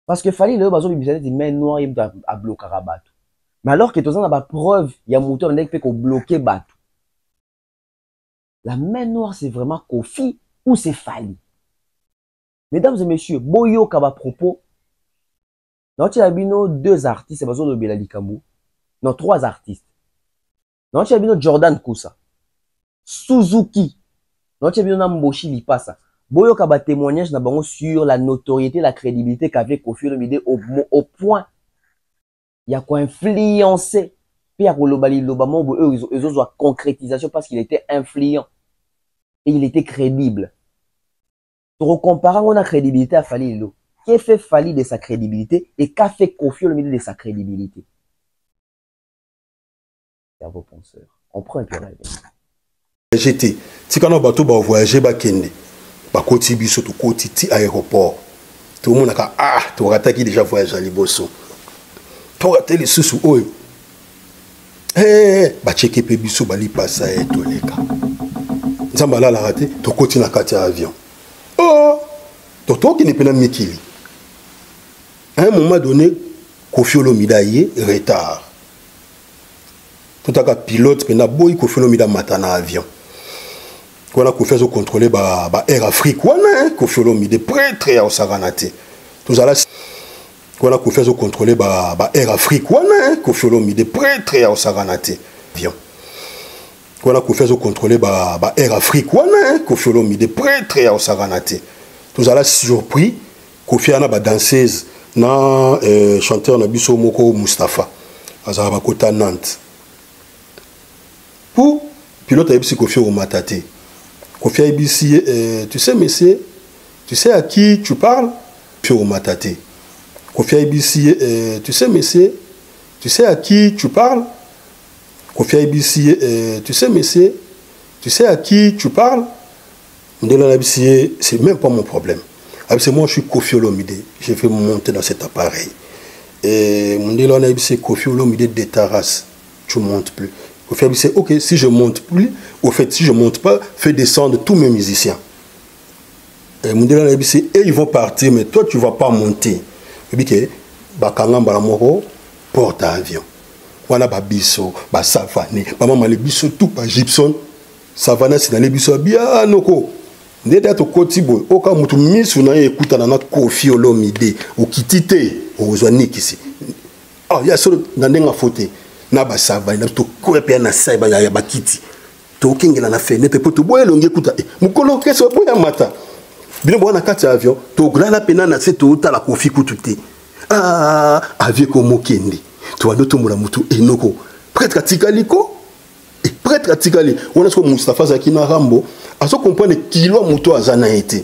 Parce que Fally le bazo bibisane dit main noire il a bloqué rabat. Mais alors que tu as preuve, il y a un moteur qui fait bloquer Batou. La main noire, c'est vraiment Kofi ou c'est Fally? Mesdames et messieurs, Boyo Kaba propos. Non, tu as deux artistes, c'est besoin de Belali Kambu. Non, trois artistes. Non, tu as Jordan Kousa. Suzuki. Non, tu as Mboshi Lipasa. Boyo Kaba témoignage sur la notoriété, la crédibilité qu'avait Kofi Olomide au point. Il y a quoi influencer. Puis il y a eux, ils ont concrétisation parce qu'il était influent. Et il était crédible. Donc, comparant la crédibilité à Fally Lelo. Qu'est fait Fally de sa crédibilité et qu'a fait Kofi Olomide de sa crédibilité? C'est à vos penseurs. On prend un peu la J'étais. Si quand on va voyager, on va côté biso to côté aéroport. Tout le monde a ah, tu auras déjà voyagé à Liboso. Tu auras les sous oyo. Eh, ba checker pe biso bali passa et to leka. Nzamba la raté, to côté na kati avion. Oh, to qui n'est pas mikili. À un moment donné, Kofi Olomide yé retard. Tout à cas pilote pe na boy Kofi Olomide matana avion. Qu'on a Kofi a contrôlé Air Afrique, wana Kofi Olomide prêtre à Osaganate. Tout ça là, qu'on a Kofi a contrôlé Air Afrique, wana Kofi Olomide prêtre à Osaganate. Avion. Qu'on a Kofi a contrôlé Air Afrique, wana Kofi Olomide prêtre à Osaganate. Tout ça là surpris, Kofi a danseuse na chanteur na biso moko Mustafa. Azara kota Nantes. Pour pilote a yebisi Kofi au matate. Kofi ABC, tu sais, monsieur, tu sais à qui tu parles? Kofi au matate. Kofi ABC, tu sais, monsieur, tu sais à qui tu parles? Kofi ABC, tu sais, monsieur, tu sais à qui tu parles? C'est même pas mon problème. C'est moi, je suis Kofi Olomide. Je vais monter dans cet appareil. Et mon délai, on a dit Kofi Olomide de ta race. Tu ne montes plus. Kofi Olomide, c'est ok, si je ne monte plus, au fait, si je ne monte pas, fais descendre tous mes musiciens. Et mon délai, on a dit et ils vont partir, mais toi, tu ne vas pas monter. Je dis que Bakanga Balamoro porte avion. wana babiso basavane bamama le biso tout ba Gibson savana sinale biso bien noko ndeta to kotibo oka mutu misu na ekutana na Koffi Olomide okitite ozwa nikisi ah ya solo ndenga fote na basavane na to kope na saiba ya bakiti to kingela na fenêtre pour to boye longe kuta mukolo keso boya mata bino bona kati avion to grala pena na seto utala Koffi kutute ah avion ko mokendi to ando mura mutu enoko prêtre atikaliko et prêtre atikali on a ce que Mustafa Zakina Rambo a so comprendre kilo mutu azana été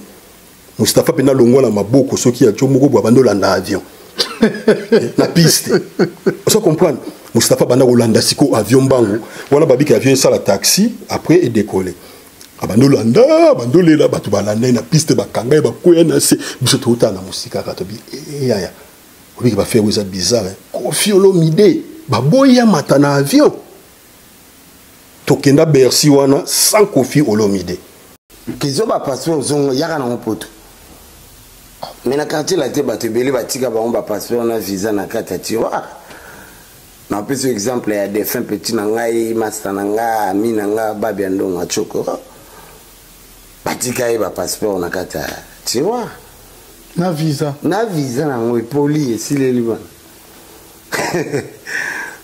Mustafa pena longo na maboko soki ya chomoko bwa bando landa avion na piste on so comprendre Mustafa banda rolanda siko avion bango wana babiki avion ça la taxi après et décoller abando landa bando lela batu balanda na piste bakanga ba koya na se biso to utana musika katobi yaya obi ba faire ça bizarre Koffi Olomide ba boya matana avion tokenda Bercy wana sans Koffi Olomide kizo ba passeport zongo yaka na mopoto mais na quartier la te batebeli batika ba omba passeport na visa na kata tiwa na pese exemple ya défunt petit na ngai master na nga ami na nga babi andonga choko batika ba passeport na kata tiwa na visa na ngoi poli esile libana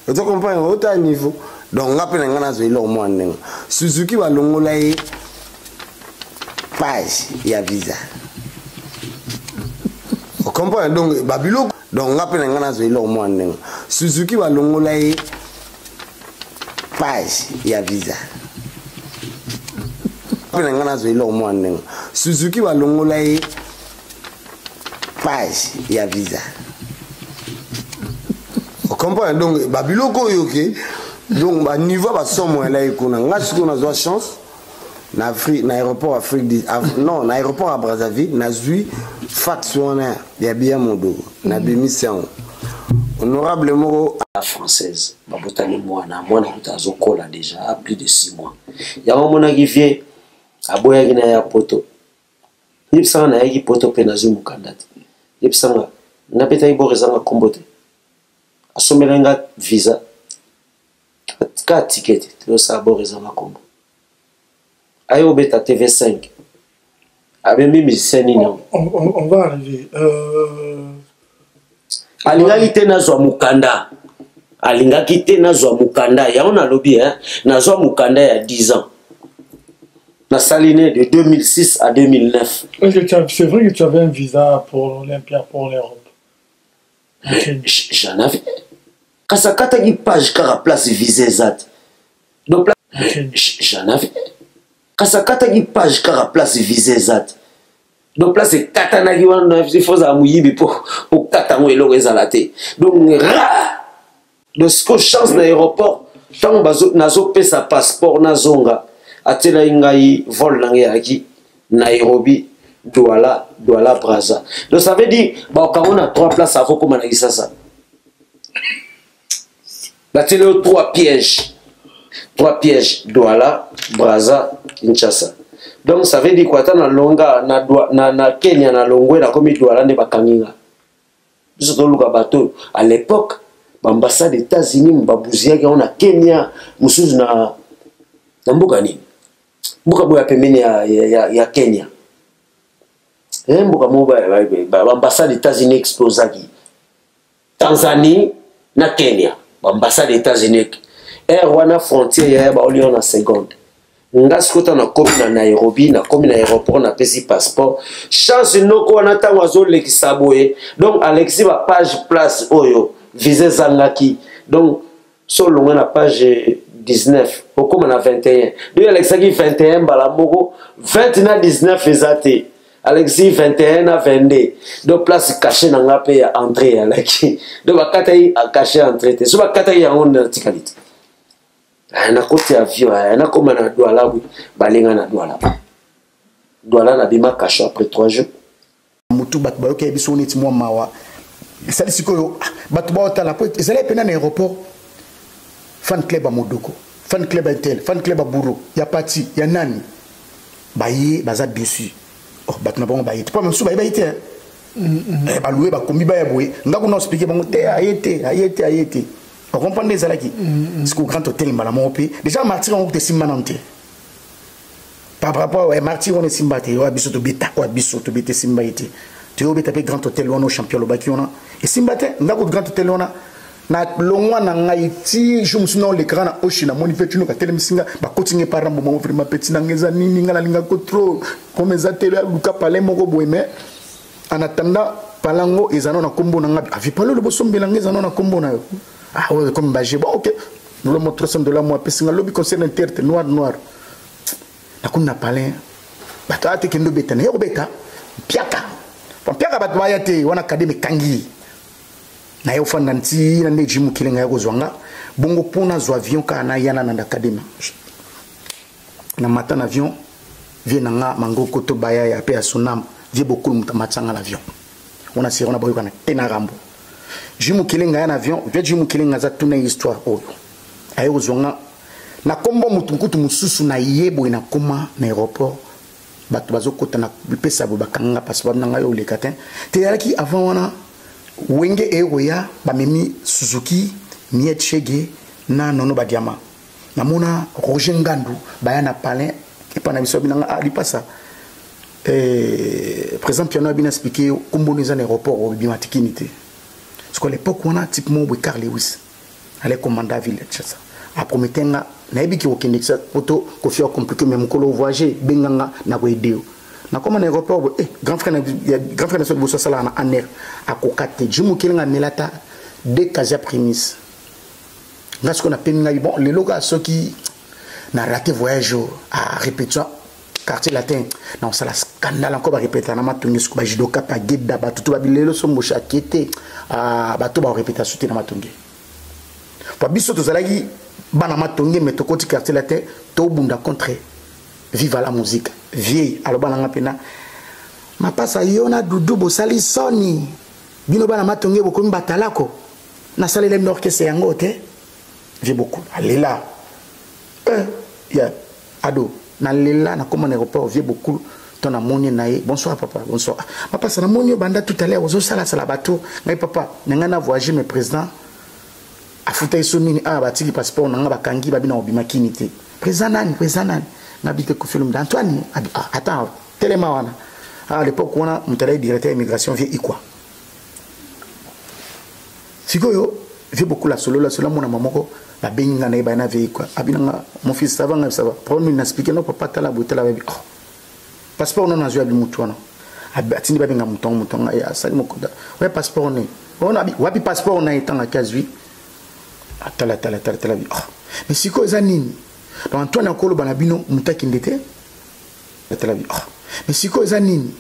tu comprends autant niveau donc ngape na ngana zo ilo mo ndenga Suzuki ba longola e page ya visa on comprend donc babilo donc ngape na ngana zo ilo mo ndenga Suzuki ba longola e page ya visa ngape na ngana zo ilo mo ndenga Suzuki ba longola e page ya visa on comprend donc babilo ko yoke donc ba niveau ba somo la ikona ngasi ko na zo chance na Afrique na aéroport Afrique non na aéroport à Brazzaville na zui factionnaire ya bien modo na démission honorable moko la française babotani mwana mutazo kola déjà à plus de 6 mois ya mona qui vient aboya gina ya poto yipsanga na yaki poto penazu mukandati yipsanga na peta iborezanga kombote asomelenga visa ka ticket to saborezanga kombo ayo beta TV5 avec musicien nino on va arriver alingaki te nazwa mukanda alingaki te nazwa mukanda ya on a lobby nazwa mukanda ya 10 ans na saline de 2006 à 2009. C'est vrai que tu avais un visa pour l'Olympia, pour l'Europe. J'en avais. Quand ça kata qui page car place visée zat. Donc j'en avais. Quand ça kata qui page car place visée zat. Donc là c'est katana qui wana il faut ça mouiller pour katango elo ezalate. Donc de ce que chance na aéroport tant bazo nazo pesa passeport na zonga atela ingai vol nangi Nairobi Douala Brazza. Donc ça veut dire bah quand on a 3 places à faut comment on a ça. Là c'est les 3 pièges. 3 pièges Douala Brazza Kinshasa. Donc ça veut dire quoi na longa na Kenya na longwe na comme Douala ne bakanginga. Biso luka bateau à l'époque l'ambassade des États-Unis mbabuzia on a Kenya musuzu na mboka nini mboka boya pembeni ya Kenya mboka moba l'ambassade des États-Unis explosaki Tanzanie na Kenya l'ambassade des États-Unis wana frontière ya ba oli na seconde ngasi kota na komi na Nairobi na komi na aéroport na pesi passeport chance noko na tango azolekisa boye donc Alexis ba page place oyo visé zangaki donc solo na page 19 au comme na 21 donc Alexis qui 21 bala moko 20 na 19 ezate Alexis 21 na 22 donc place cachée na ngape ya entrée alaki donc bakata yi caché entrée te so bakata yi yango na tikalite na côté avion na comme na Douala balinga na Douala na bima caché après 3 jours mutu bat ba yoke biso neti mo mawa ça dit que bat ba otala po ezala pena na aéroport fan club à Modoko fan club intel fan club à Bourou ya parti ya nani baye baza dessus oh bat na bango baye pas même sou baye baye te ba louer ba kombi ba ya boye ngako na expliquer bango te ayete Vous comprenez ça là qui? Ce qu'au grand hôtel Malamon pays. Déjà martyr on te simbanante. Par rapport à martyr on est simbaté, ou biso to beta, ou biso to beta simbaité. Tu es au beta grand hôtel on champion le baki on a. Et simbaté, ndako grand hôtel on a. Na longwa na ngaiti je me souviens l'écran na oshina moni petit no ka telemisinga ba continuer par rambo mo vraiment petit na ngeza nini ngala linga ko trop comme za tele luka pale moko boyeme en attendant palango ezano na kombo na ngabi avi palo le bosombela ngeza na kombo na ah ouais comme baje bon OK nous le montre somme de la moi pesinga lobby concerne interte noir na kuna pale bata te kendo beta ne beta piaka bat bayate wana kademe kangi na yo fanda nti na neji mukilenga ya kozwanga bongo pona zo avion kana yana na academy na matin avion vient nga mango koto baya ya pe sonam vie beaucoup mutamatanga l'avion on a siré on a boyo kana tena rambo jimu kilenga ya avion vie jimu kilenga za tuna histoire oyo ayo kozwanga na kombo mutunkutu mususu na yebo ina koma na aéroport bato bazokota na pesa bo bakanga passeport na ngayo le katin te yaki avant wana wenge egoya bamemi Suzuki Miet Chege na nono badiama namona Roger Ngandu bayana palin epana biso binanga ali pasa président Piano bien expliqué comment nous en aéroport au bimatikinité parce que l'époque on a typiquement Carl Lewis allait commander ville ça a promettenga na ebiki okendexa auto kofi compliqué même ko lo voyager benganga na ko edeo na comme un aéroport grand frère na so boso sala na aner akokate jimu kelinga melata de kaza prémisse là ce qu'on appelle bon les locaux ceux qui na raté voyage à répétition quartier latin non ça la scandale encore ba répéter na matungi sku ba jidoka pa gedda ba tutu ba bilelo so mosha kete ba to ba répéter sauter na matungi pa biso to zalaki bana matungi mais to koti quartier latin to bunda contre vive la musique vieille alors bana pena ma pasa yona dudu bo sali soni bino bana matonge boko mbatalako na sali le orchestre yango te vie beaucoup alela ya ado na lela na comme un aéroport vie beaucoup ton amoni nae bonsoir papa bonsoir ma pasa na monio banda tout à l'heure ozo sala sala bateau ngai papa ngana voyager mes président afuta isoni batiki passeport nanga bakangi babina obimakini te président nani n'habite que film d'Antoine attends tellement à l'époque on a mon directeur immigration vient quoi sikoyo vient beaucoup la solo mon maman la benga na ibana vient quoi abinanga mon fils ça va pour nous expliquer non papa tala botela baby passeport non azua bi mutu wana atindi babenga mutonga ya sali mokoda ouais passeport ne on a wapi passeport na etanga 15 atala mais sikoyo zanini donc Antoine Akolo Banabino mutaki ndete batalabi mais siko ezanini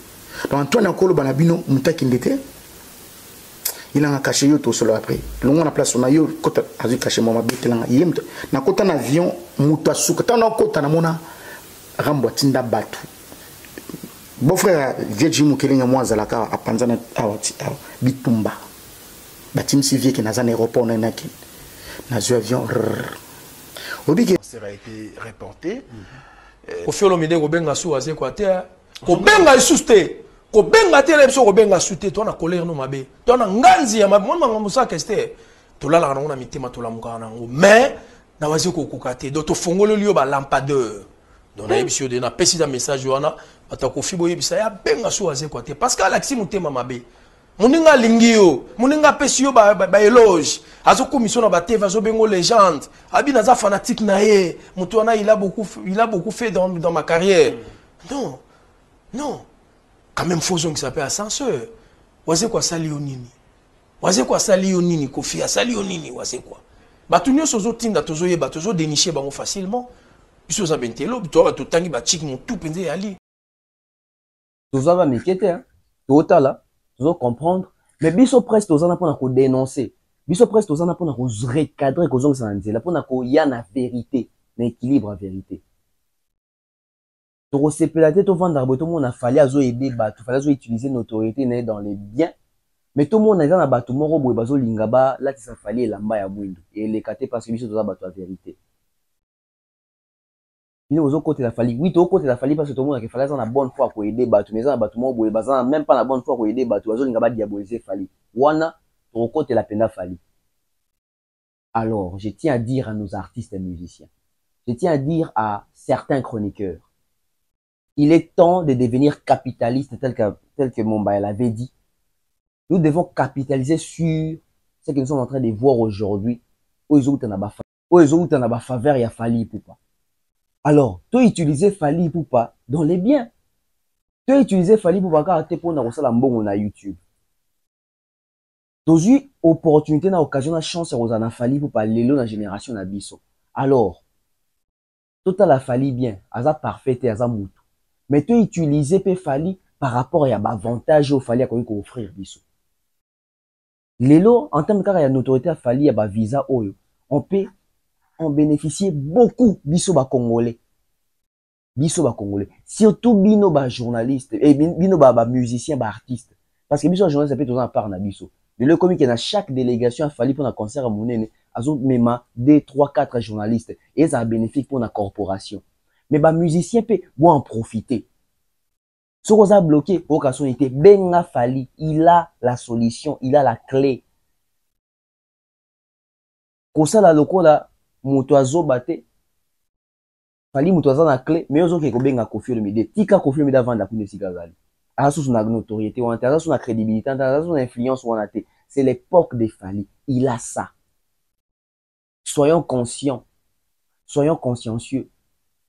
donc Antoine Akolo Banabino mutaki ndete il a caché yo to solo après longo na place on a yo kota azu caché mama betelanga yem na kota na avion mutu asuka tana kota na mona rambo tinda batu bon frère vieji mukelinga mwazalaka apanzana awati bitumba batim civil qui na zan aéroport na naki na avion ça a été reporté. Au fur et à mesure que vous avez quoi terre, ko benga isuste, ko benga tele so ko benga sute, to na colère no mabe, to na nganzi ya mabe, mwana musa keste, to la na na mitema to la muka na ngo, mais na wazi ko kokate, do to fongolo liyo ba lampadeur. Donc na ebisio de na pesi da message wana, atako fibo yebisa ya benga so wazi quoi terre, parce que alaxi mutema mabe. Moninga lingio, moninga pesio ba éloge. Azo commission na ba TV azo bengo légende. Abina za fanatique na ye. Mutuana il a beaucoup fait dans ma carrière. Non. Quand même faut qui s'appelle ascenseur. Waze quoi sali onini. Waze quoi sali onini kofi sali onini waze quoi. Ba tunyo sozo tinda tozo yeba tozo dénicher bango facilement. Biso za bentelo, to to tangi ba chic mon tout penze ali. Tozo va m'inquiéter hein. Total là. Vous comprendre mais biso presque aux ana pour dénoncer biso presque aux ana pour recadrer que ça en là pour ya na vérité na équilibre en vérité to sepelate to vendre tout monde a fallu azo aider bato fallait azo utiliser notre autorité dans les biens mais tout le monde a na bato moko boye bazo linga ba là ça fallait lamba ya mwindo et les caté parce que biso to bato la vérité il aux côté la fali oui au côté la fali parce que tout le monde a fallait na bonne foi pour aider bato mais na bato mo boye bazana même pas la bonne foi pour aider bato azo linga ba diaboliser fali wana au côté la penda fali Alors, je tiens à dire à nos artistes et musiciens, je tiens à dire à certains chroniqueurs, il est temps de devenir capitaliste tel que Mombaye l'avait dit. Nous devons capitaliser sur ce que nous sommes en train de voir aujourd'hui. Où ils ont une faveur, il y a Fally Ipupa. Alors, tu utiliser Fally Ipupa dans les biens. Tu utiliser Fally Ipupa car tu pour na mbongo na YouTube. Tu as opportunité na occasion na chance à Fally Ipupa lelo na génération na biso. Alors, tout à la Fally bien, aza parfait et aza mutu. Mais tu utiliser pe Fally par rapport à l'avantage au Fally à quoi offrir biso. Lelo, en termes de y a autorité à Fally, à visa oyo, on peut en bénéficier beaucoup biso ba Congolais. Biso ba Congolais. Surtout bino ba journaliste et bino ba musicien ba artiste. Parce que biso journaliste peut tout en part na biso. Le comique na chaque délégation a Fally pour un concert à monene, azo mema 2, 3, 4 journalistes et ça a bénéfique pour la corporation. Mais ba musicien peut en profiter. Ce qu'on a bloqué pour qu'à son été, Benga Fally, il a la solution, il a la clé. Comme ça, la loco là, Moutouazo bate, Fally Moutouazo na clé, mais aux qui Benga Koffi Olomide, Tika Koffi Olomide avant la police Gazali. À sous son notoriété, ou à son crédibilité, à son influence, ou en c'est l'époque des Fally. Il a ça. Soyons conscients, soyons consciencieux,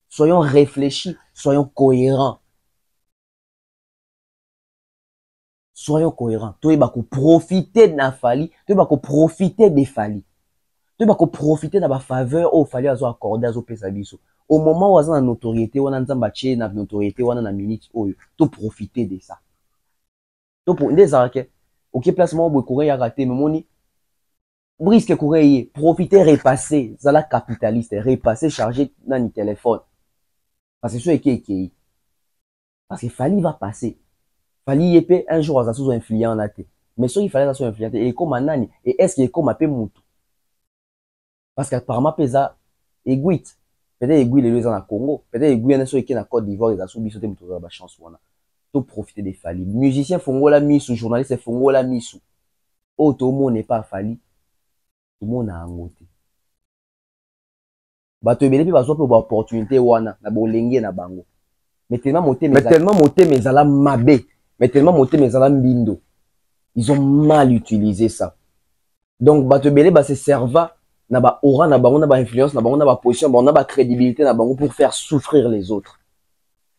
soyons réfléchis, soyons cohérents. Soyons cohérents. Tu vas profiter de la Fally, tu vas profiter des Fally. Tu vas profiter de la faveur au Fally à accorder à pesabiso. Au moment où on a notoriété, on a une notoriété, on a une minute, tu profiter de ça. Tu pour des arcs, ok placement au courrier à rater, mais mon brisque courrier, profiter, repasser, ça la capitaliste, repasser, charger dans le téléphone. Parce que c'est qui parce que Fally va passer. Fally yepé un jour à sous influent en athée. Mais soit il fallait ça influent et comme nani et est-ce qu'il est comme appelé mutu? Parce qu'apparemment pesa aiguit. Peut-être aiguit les deux en Congo, peut-être aiguit en soit qui na Côte d'Ivoire ils a subi sauter mutu la chance wana. Tout profiter des Fally. Musicien fongo la misu, journaliste fongo la misu. Oh tout le monde n'est pas Fally. Tout le monde a angoté. Bato ebele pe bazwa pe ba opportunité wana na bolenge na bango. Mais tellement monté mais ala mabe. Mais tellement monté mes alam bindo. Ils ont mal utilisé ça. Donc, bato belé, se serva, na ba aura, na ba influence, na ba position, na ba crédibilité, na ba pour faire souffrir les autres.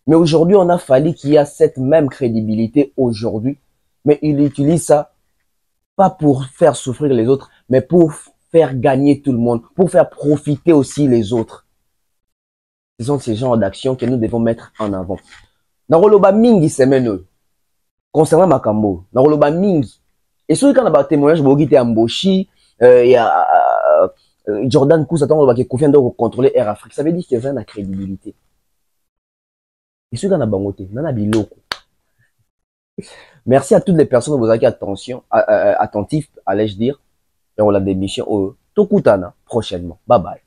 Mais aujourd'hui, on a Fally qui a cette même crédibilité aujourd'hui, mais il utilise ça pas pour faire souffrir les autres, mais pour faire gagner tout le monde, pour faire profiter aussi les autres. Ce sont ces genres d'actions que nous devons mettre en avant. Naroloba mingi semeno. Concernant Makambo, dans le mingi. Et celui qui a un témoignage, il y a Mboshi, il y a Jordan Kousa, qui confie de contrôler Air Afrique. Ça veut dire qu'il y a une crédibilité. Et celui qui a un bangoté, il y a biloko. Merci à toutes les personnes qui vous avez attention, attentifs, allais-je dire. Et on l'a démission au Tokutana prochainement. Bye bye.